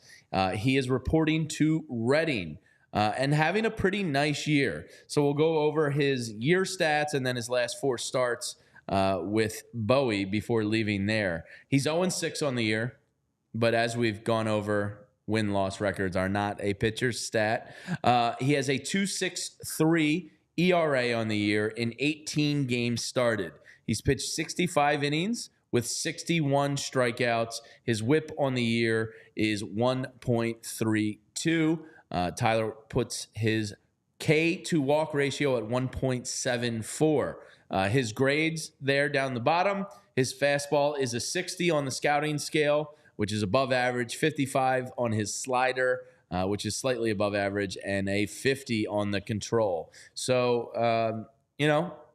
He is reporting to Reading and having a pretty nice year. So we'll go over his year stats and then his last 4 starts with Bowie before leaving there. He's 0-6 on the year, but as we've gone over, win-loss records are not a pitcher's stat. He has a 2.63 ERA on the year in 18 games started. He's pitched 65 innings with 61 strikeouts. His whip on the year is 1.32. Tyler puts his K to walk ratio at 1.74. His grades there down the bottom. His fastball is a 60 on the scouting scale, which is above average, 55 on his slider, which is slightly above average, and a 50 on the control. So,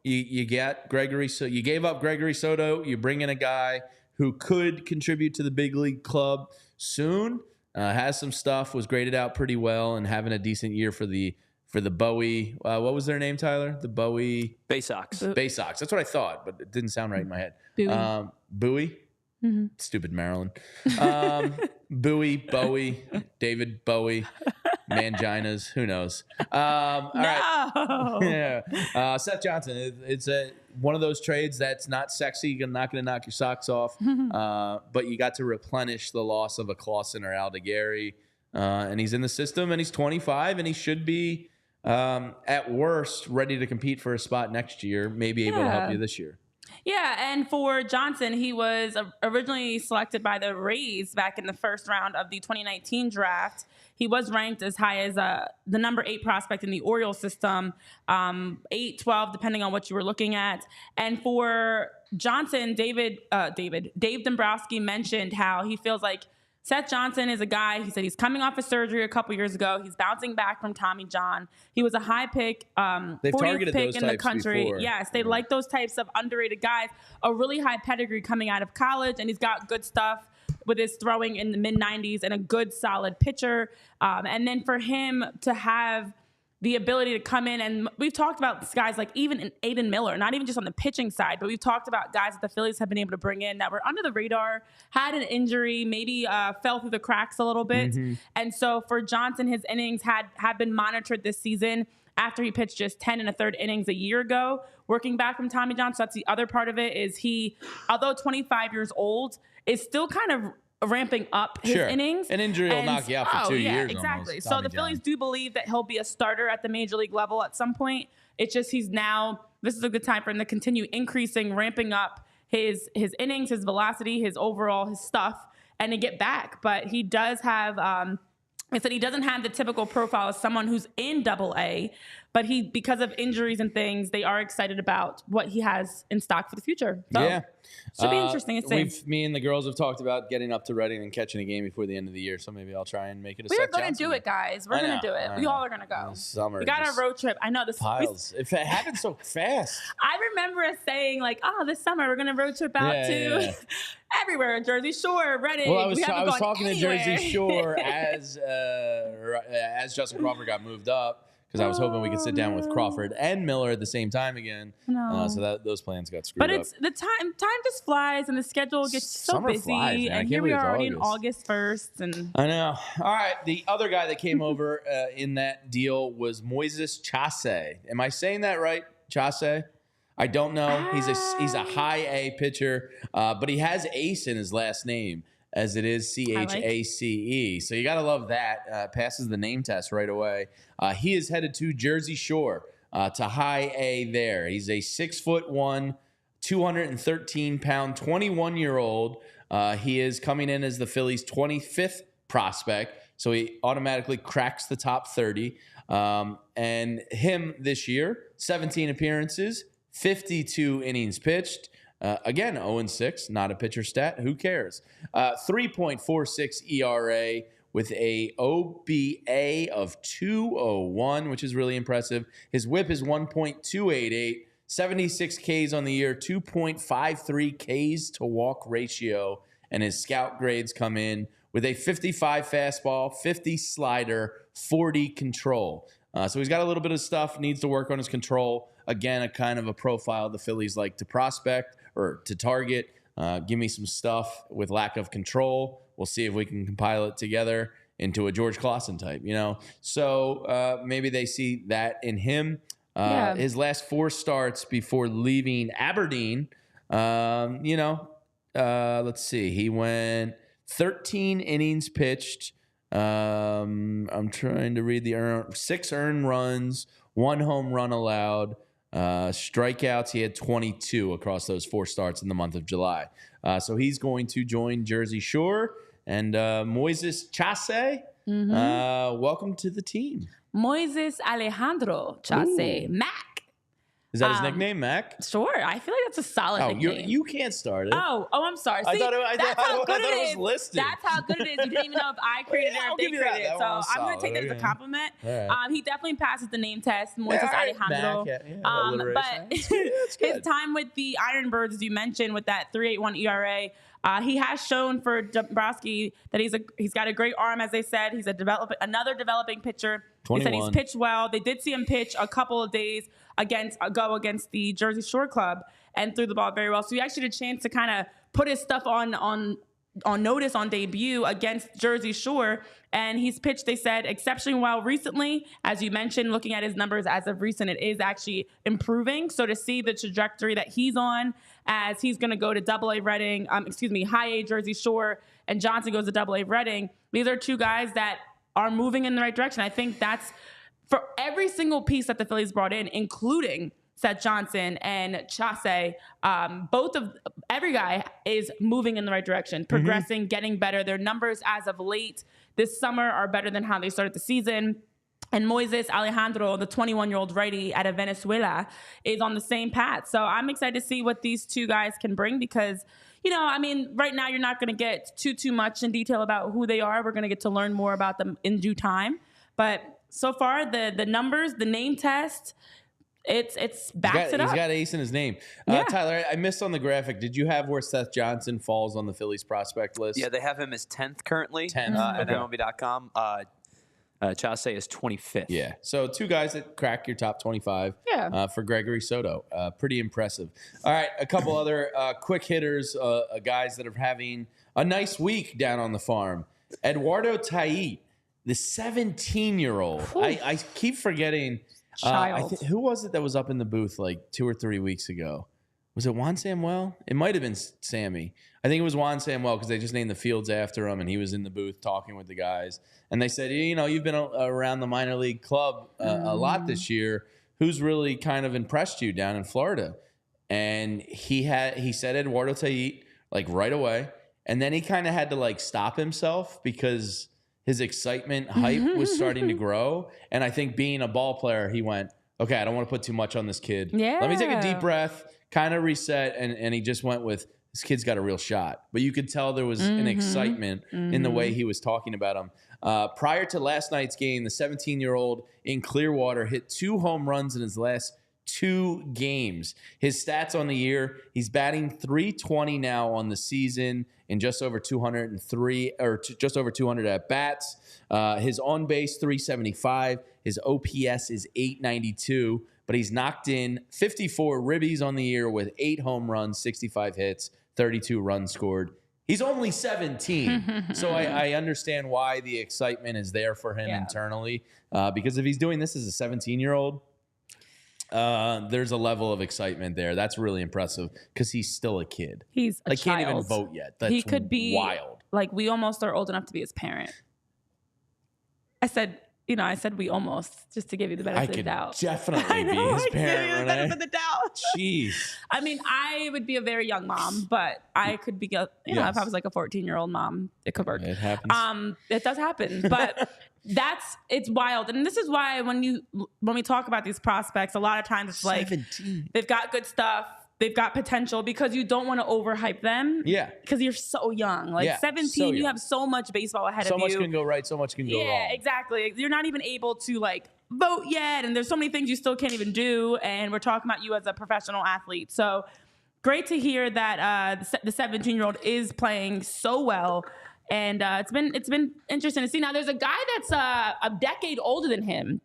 you get Gregory. So you gave up Gregory Soto. You bring in a guy who could contribute to the big league club soon. Has some stuff. Was graded out pretty well and having a decent year for the Bowie. What was their name, Tyler? The Bowie Bay Sox. Bay Sox. That's what I thought, but it didn't sound right in my head. Bowie. Bowie. Mm-hmm. Stupid Maryland. Bowie, David Bowie, Manginas, who knows? All right. Yeah. Seth Johnson, it's one of those trades that's not sexy. You're not going to knock your socks off, but you got to replenish the loss of a Clausen or Aldegari, and he's in the system, and he's 25, and he should be, at worst, ready to compete for a spot next year, maybe able to help you this year. Yeah, and for Johnson, he was originally selected by the Rays back in the first round of the 2019 draft. He was ranked as high as the number 8 prospect in the Orioles system, 8, 12, depending on what you were looking at. And for Johnson, Dave Debrowski mentioned how he feels like Seth Johnson is a guy, he said he's coming off of surgery a couple years ago. He's bouncing back from Tommy John. He was a high pick, 40th pick in the country. Before. Yes, they like those types of underrated guys. A really high pedigree coming out of college, and he's got good stuff with his throwing in the mid-90s and a good, solid pitcher. And then for him to have the ability to come in, and we've talked about guys like even Aiden Miller, not even just on the pitching side, but we've talked about guys that the Phillies have been able to bring in that were under the radar, had an injury, maybe fell through the cracks a little bit. Mm-hmm. And so for Johnson, his innings have been monitored this season after he pitched just 10 1/3 innings a year ago, working back from Tommy John. So that's the other part of it is he, although 25 years old, is still kind of ramping up his innings. An injury will knock you out for 2 years. Exactly. Almost. So the Phillies do believe that he'll be a starter at the major league level at some point. It's just this is a good time for him to continue increasing, ramping up his innings, his velocity, his stuff, and to get back. But he does have, I said he doesn't have the typical profile of someone who's in Double-A, but because of injuries and things, they are excited about what he has in stock for the future. So, should be interesting to see. Me and the girls have talked about getting up to Reading and catching a game before the end of the year, so maybe I'll try and make it a We're going to do it, guys. We're going to do it. We all are going to go. Summer. We got a road trip. I know this. Piles. If it happened so fast. I remember us saying, like, this summer we're going to road trip out to everywhere. Jersey Shore, Reading. Well, I was talking to Jersey Shore as Justin Crawford got moved up. Because I was hoping we could sit down with Crawford and Miller at the same time again. So those plans got screwed up. But the time just flies and the schedule gets so busy. Flies, and here we are already in August 1st. And I know. All right. The other guy that came over in that deal was Moises Chavez. Am I saying that right? Chavez? I don't know. He's a high A pitcher, but he has Ace in his last name, as it is Chace. So you got to love that. Passes the name test right away. He is headed to Jersey Shore to high A there. He's a 6'1", 213-pound, 21-year-old. He is coming in as the Phillies' 25th prospect, so he automatically cracks the top 30. And him this year, 17 appearances, 52 innings pitched. Again, 0-6, not a pitcher stat. Who cares? 3.46 ERA with a OBA of 201, which is really impressive. His whip is 1.288, 76 Ks on the year, 2.53 Ks to walk ratio, and his scout grades come in with a 55 fastball, 50 slider, 40 control. So he's got a little bit of stuff, needs to work on his control. Again, a kind of a profile the Phillies like to prospect or to target. Give me some stuff with lack of control. We'll see if we can compile it together into a George Clausen type, So maybe they see that in him. His last 4 starts before leaving Aberdeen, let's see. He went 13 innings pitched. I'm trying to read the 6 earned runs, 1 home run allowed. Strikeouts, he had 22 across those 4 starts in the month of July. So he's going to join Jersey Shore. And Moises Chavez, welcome to the team. Moises Alejandro Chavez, Mac. Is that his nickname, Mac? Sure. I feel like that's a solid nickname. You can't start it. Oh, I'm sorry. See, that's how good it is. Listed. That's how good it is. You didn't even know if I created it or if they created it. So I'm going to take that as a compliment. Right. He definitely passes the name test, Moises Alejandro. But his time with the Ironbirds, as you mentioned, with that 3.81 ERA, he has shown for Debrowski that he's got a great arm, as they said. He's another developing pitcher. 21. He said he's pitched well. They did see him pitch a couple of days against the Jersey Shore club and threw the ball very well. So he actually had a chance to kind of put his stuff on notice on debut against Jersey Shore. And he's pitched, they said, exceptionally well recently. As you mentioned, looking at his numbers as of recent, it is actually improving. So to see the trajectory that he's on as he's going to go to Double-A Reading, High A Jersey Shore, and Johnson goes to Double-A Reading. These are 2 guys that are moving in the right direction. I think that's for every single piece that the Phillies brought in, including Seth Johnson and Chavez, every guy is moving in the right direction, progressing, getting better. Their numbers as of late this summer are better than how they started the season. And Moises Alejandro, the 21-year-old righty out of Venezuela, is on the same path. So I'm excited to see what these 2 guys can bring because, right now you're not going to get too much in detail about who they are. We're going to get to learn more about them in due time. But so far, the numbers, the name test, it's backs it up. He's got Ace in his name. Tyler, I missed on the graphic. Did you have where Seth Johnson falls on the Phillies prospect list? Yeah, they have him as 10th currently. 10th at MLB.com. Chavez is 25th. Yeah. So 2 guys that crack your top 25 for Gregory Soto. Pretty impressive. All right. A couple other quick hitters, guys that are having a nice week down on the farm. Eduardo Tait, the 17-year-old. I keep forgetting. Child. Who was it that was up in the booth like 2 or 3 weeks ago? Was it Juan Samuel? It might have been Sammy. I think it was Juan Samuel because they just named the fields after him, and he was in the booth talking with the guys. And they said, you've been around the minor league club a lot this year. Who's really kind of impressed you down in Florida? And he said Eduardo Tait like right away, and then he kind of had to like stop himself because his excitement hype was starting to grow. And I think being a ball player, he went, okay, I don't want to put too much on this kid. Yeah. Let me take a deep breath, kind of reset, and he just went with, this kid's got a real shot. But you could tell there was an excitement in the way he was talking about him. Prior to last night's game, the 17-year-old in Clearwater hit 2 home runs in his last 2 games. His stats on the year, he's batting .320 now on the season in just over 203 or just over 200 at bats. His on base .375. His OPS is .892, but he's knocked in 54 ribbies on the year with 8 home runs, 65 hits, 32 runs scored. He's only 17, so I understand why the excitement is there for him internally. Because if he's doing this as a 17-year-old, there's a level of excitement there. That's really impressive because he's still a kid. He's a child. Can't even vote yet. That's he could be wild. Like, we almost are old enough to be his parent. I said we almost, just to give you the benefit of the doubt. Definitely be his parent. The benefit of the doubt. Jeez. I mean, I would be a very young mom, but I could be, if I was like a 14-year-old mom, it could work. It happens. It does happen, but it's wild. And this is why when we talk about these prospects, a lot of times it's 17. Like they've got good stuff. They've got potential because you don't want to overhype them. Yeah. Because you're so young. Like 17, you have so much baseball ahead of you. So much can go right, so much can go wrong. Yeah, exactly. You're not even able to like vote yet. And there's so many things you still can't even do. And we're talking about you as a professional athlete. So great to hear that the 17-year-old is playing so well. And it's been interesting to see. Now, there's a guy that's a decade older than him.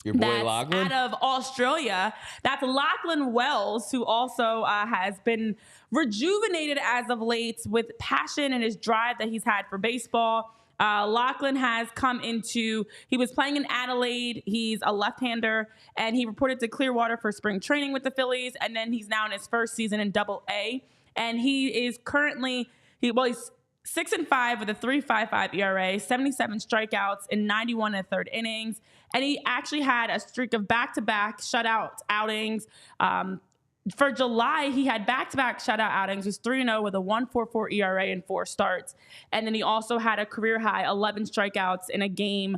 Your boy Lachlan? Out of Australia. That's Lachlan Wells, who also has been rejuvenated as of late with passion and his drive that he's had for baseball. Lachlan has he was playing in Adelaide. He's a left-hander, and he reported to Clearwater for spring training with the Phillies, and then he's now in his first season in Double-A. And he is currently, he's 6-5 with a 3.55 ERA, 77 strikeouts in 91 1/3 innings. And he actually had a streak of back-to-back shutout outings. For July, he had back-to-back shutout outings. He was 3-0 with a 1.44 ERA in 4 starts. And then he also had a career-high 11 strikeouts in a game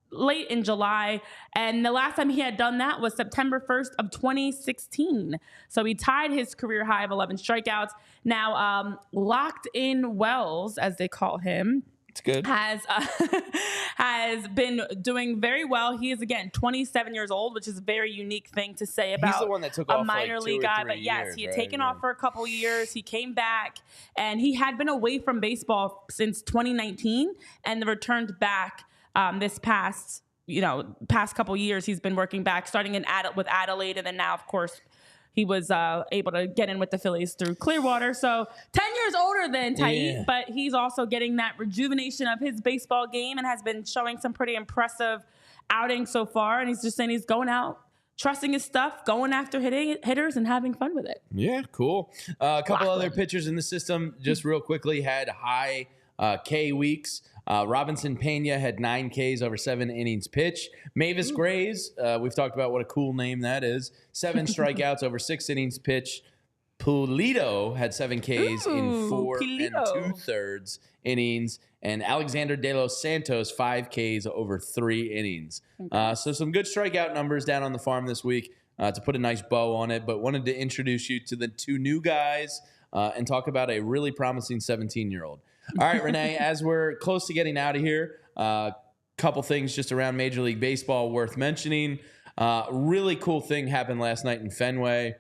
late in July. And the last time he had done that was September 1st of 2016. So he tied his career high of 11 strikeouts. Now, Locked In Wells, as they call him, it's good. Has been doing very well. He is, again, 27 years old, which is a very unique thing to say about He's the one that took a off minor league guy. But yes, he had taken off for a couple years. He came back, and he had been away from baseball since 2019 and returned back this past couple years. He's been working back, starting with Adelaide, and then now, of course, he was able to get in with the Phillies through Clearwater. So 10 years older than Tait, but he's also getting that rejuvenation of his baseball game and has been showing some pretty impressive outings so far. And he's just saying he's going out, trusting his stuff, going after hitters, and having fun with it. Yeah, cool. A couple other pitchers in the system, just real quickly, had high K weeks. Robinson Pena had 9 Ks over 7 innings pitched. Mavis Grays, we've talked about what a cool name that is. 7 strikeouts over 6 innings pitched. Pulido had 7 Ks in 4 2/3 innings. And Alexander De Los Santos, 5 Ks over 3 innings. So some good strikeout numbers down on the farm this week to put a nice bow on it. But wanted to introduce you to the 2 new guys and talk about a really promising 17-year-old. All right, Renee, as we're close to getting out of here, couple things just around Major League Baseball worth mentioning. Really cool thing happened last night in Fenway.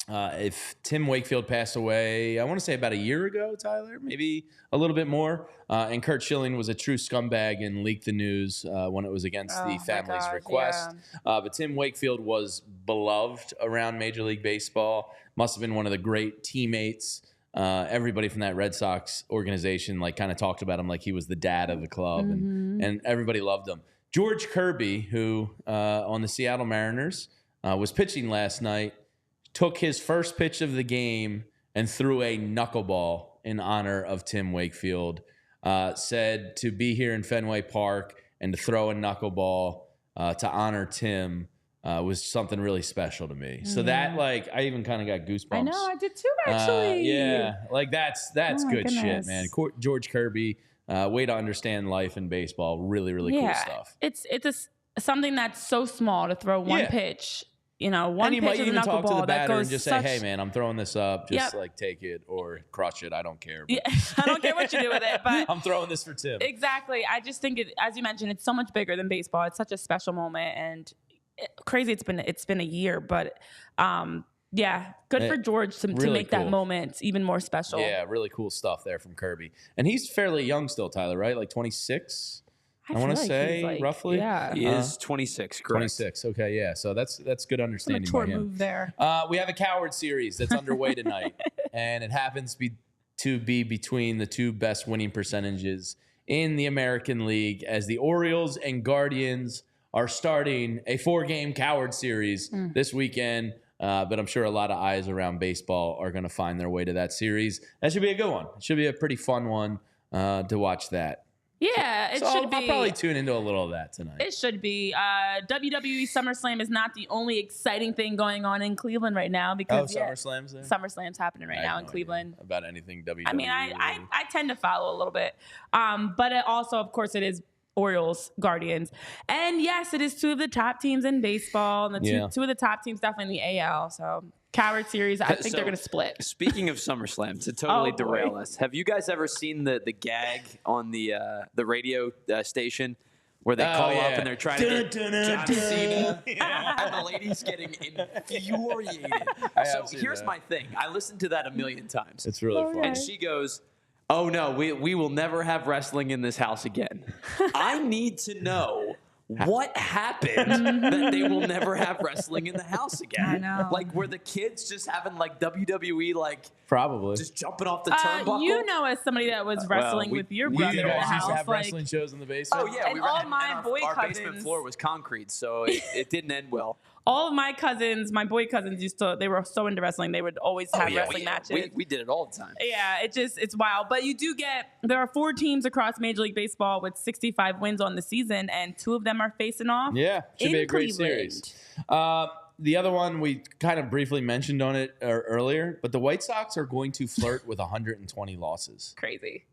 If Tim Wakefield passed away, I want to say about a year ago, Tyler, maybe a little bit more. And Curt Schilling was a true scumbag and leaked the news when it was against the family's request. Yeah. But Tim Wakefield was beloved around Major League Baseball. Must have been one of the great teammates. Everybody from that Red Sox organization kind of talked about him like he was the dad of the club, and everybody loved him. George Kirby, who on the Seattle Mariners was pitching last night, took his first pitch of the game and threw a knuckleball in honor of Tim Wakefield. Said to be here in Fenway Park and to throw a knuckleball to honor Tim was something really special to me. So that, like, I even kind of got goosebumps. I know, I did too, actually. Yeah, like that's good shit, man. George Kirby, way to understand life in baseball. Really, really cool stuff. It's something that's so small to throw one pitch. You know, one pitch of a knuckleball talk to the batter that goes and just say, "Hey, man, I'm throwing this up. Just like take it or crush it. I don't care." Yeah, I don't care what you do with it, but I'm throwing this for Tim. Exactly. I just think it, as you mentioned, it's so much bigger than baseball. It's such a special moment, and crazy. It's been a year, but good for George to make that moment even more special. Yeah, really cool stuff there from Kirby, and he's fairly young still, Tyler. Right, like 26. I want to say roughly. Yeah, he is 26. Correct. 26. Okay, yeah. So that's good understanding by him. Move there. We have a Coward series that's underway tonight, and it happens to be between the two best winning percentages in the American League, as the Orioles and Guardians are starting a 4-game Coward series this weekend. But I'm sure a lot of eyes around baseball are going to find their way to that series. That should be a good one. It should be a pretty fun one to watch that. Yeah, it should be. I'll probably tune into a little of that tonight. It should be. WWE SummerSlam is not the only exciting thing going on in Cleveland right now because SummerSlam's there? SummerSlam's happening right now in Cleveland. About anything WWE. I mean, I tend to follow a little bit, but it also, of course, it is Orioles, Guardians, and yes, it is two of the top teams in baseball, and the two of the top teams definitely in the AL. So. Coward series, I think they're going to split. Speaking of SummerSlam, to totally derail us, have you guys ever seen the gag on the radio station where they call up and they're trying to get John Cena, and the lady's getting infuriated? So here's my thing. I listened to that a million times. It's really fun. And she goes, "Oh no, we will never have wrestling in this house again." I need to know what happened that they will never have wrestling in the house again. I know. Like, were the kids just having like WWE, like probably just jumping off the turnbuckle? You know, as somebody that was wrestling with your brother in the house, used to have wrestling shows in the basement. Oh yeah, and all my boy cousins. Our basement floor was concrete, so it didn't end well. All of my cousins, my boy cousins, they were so into wrestling. They would always have wrestling matches. We did it all the time. Yeah, it's wild. But you do there are 4 teams across Major League Baseball with 65 wins on the season, and 2 of them are facing off. Yeah, should be a great Cleveland. series. The other one, we kind of briefly mentioned on it earlier, but the White Sox are going to flirt with 120 losses. Crazy.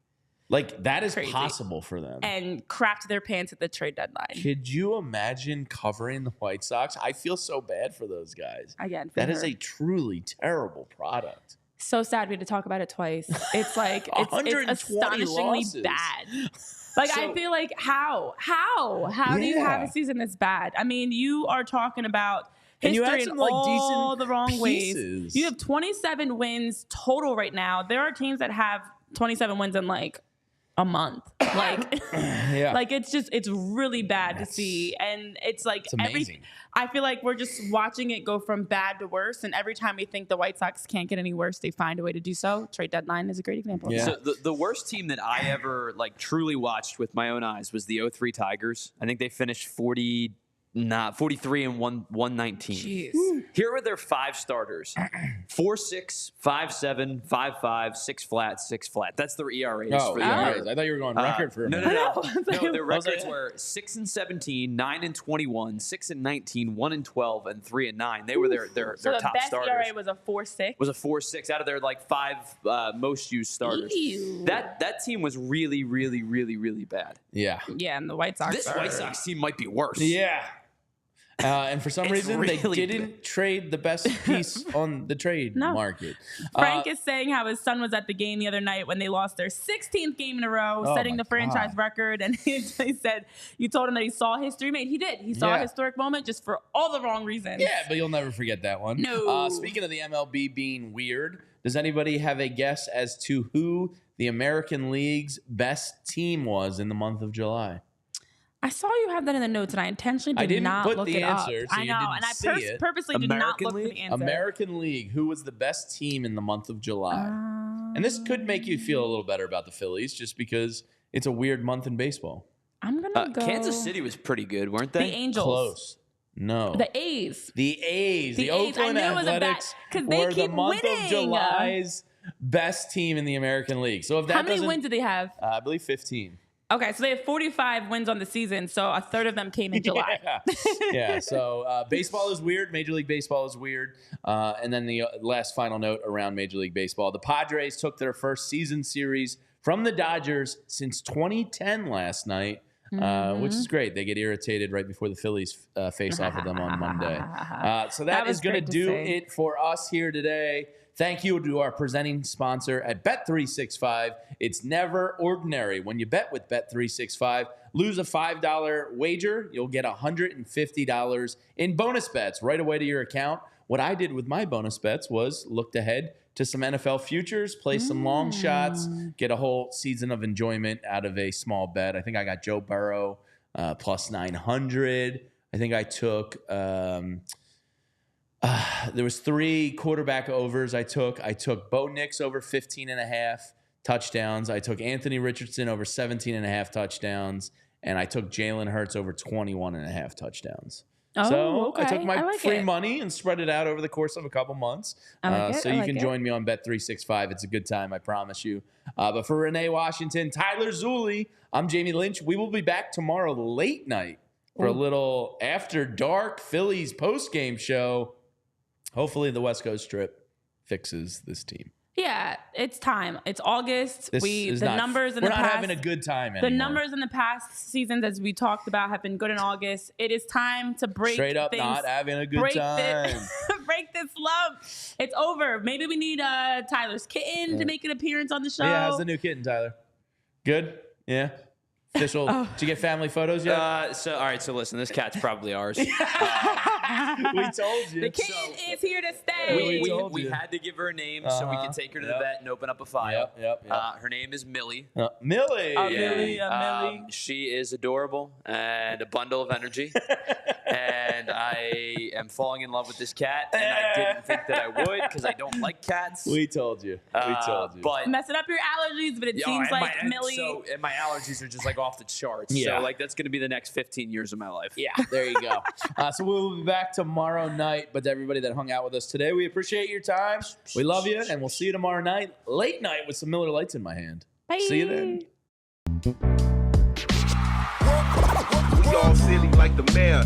Like, that is possible for them. And crapped their pants at the trade deadline. Could you imagine covering the White Sox? I feel so bad for those guys. Again, that is a truly terrible product. So sad we had to talk about it twice. It's like, it's astonishingly losses. Bad. Like, I feel like, how do you have a season that's bad? I mean, you are talking about history in all the wrong ways. You have 27 wins total right now. There are teams that have 27 wins in like a month. Like, like it's really bad to see. And it's like amazing. I feel like we're just watching it go from bad to worse. And every time we think the White Sox can't get any worse, they find a way to do so. Trade deadline is a great example. Yeah. So the worst team that I ever like truly watched with my own eyes was the 03 Tigers. I think they finished 43 and 119. Jeez. Here were their 5 starters: 4.6, 5.7, 5.5, 6 flat, 6 flat. That's their ERAs for the year. I thought you were going record for a minute. No, their records were 6 and 17, 9 and 21, 6 and 19, 1 and 12, and 3 and 9. They were their top starters. So the best ERA was a 4.6? Was a 4.6 out of their like 5 most used starters. Ew. That team was really, really, really, really bad. Yeah. Yeah, and the White Sox This White Sox team might be worse. Yeah. And for some reason, really they didn't trade the best piece on the trade market. Frank is saying how his son was at the game the other night when they lost their 16th game in a row, setting the franchise record. And he said, you told him that he saw history made. He did. He saw a historic moment just for all the wrong reasons. Yeah, but you'll never forget that one. No. Speaking of the MLB being weird, does anybody have a guess as to who the American League's best team was in the month of July? I saw you have that in the notes, and I intentionally did not look it up. So I know, and I purposely did not look for the answer. American League, who was the best team in the month of July? And this could make you feel a little better about the Phillies, just because it's a weird month in baseball. I'm gonna go. Kansas City was pretty good, weren't they? The Angels. Close. No. The A's. The A's. The A's. Oakland Athletics were the month of July's best team in the American League. So if that How many wins do they have? I believe 15. Okay, so they have 45 wins on the season, so a third of them came in July. Yeah. So baseball is weird. Major League Baseball is weird. And then the last final note around Major League Baseball. The Padres took their first season series from the Dodgers since 2010 last night, which is great. They get irritated right before the Phillies face off with them on Monday. So that is going to do it for us here today. Thank you to our presenting sponsor at Bet365. It's never ordinary. When you bet with Bet365, lose a $5 wager, you'll get $150 in bonus bets right away to your account. What I did with my bonus bets was looked ahead to some NFL futures, play some long shots, get a whole season of enjoyment out of a small bet. I think I got Joe Burrow plus 900. I think I took... there was 3 quarterback overs I took. I took Bo Nix over 15.5 touchdowns. I took Anthony Richardson over 17.5 touchdowns. And I took Jalen Hurts over 21.5 touchdowns. I took my free money and spread it out over the course of a couple months. So you can join me on Bet365. It's a good time, I promise you. But for Renee Washington, Tyler Zulli, I'm Jamie Lynch. We will be back tomorrow late night for a little after dark Phillies post-game show. Hopefully the West Coast trip fixes this team. Yeah, it's time. It's August. We're not having a good time anymore. The numbers in the past seasons, as we talked about, have been good in August. It is time to break straight up things, not having a good time. Break this slump. It's over. Maybe we need Tyler's kitten to make an appearance on the show. Yeah, how's the new kitten, Tyler? Good? Yeah. Official. Did you get family photos yet? All right. So listen, this cat's probably ours. We told you. The kitten is here to stay. We had to give her a name so we could take her to the vet and open up a file. Yep. Her name is Millie. Millie. Millie. She is adorable and a bundle of energy. And I am falling in love with this cat. And I didn't think that I would because I don't like cats. We told you. But messing up your allergies, but it seems like Millie. And my allergies are just like off the charts. Yeah. So like that's going to be the next 15 years of my life. Yeah, there you go. So we'll be back tomorrow night. But to everybody that hung out with us today, we appreciate your time. We love you, and we'll see you tomorrow night, late night, with some Miller Lights in my hand. Bye. See you then. We all silly like the mayor.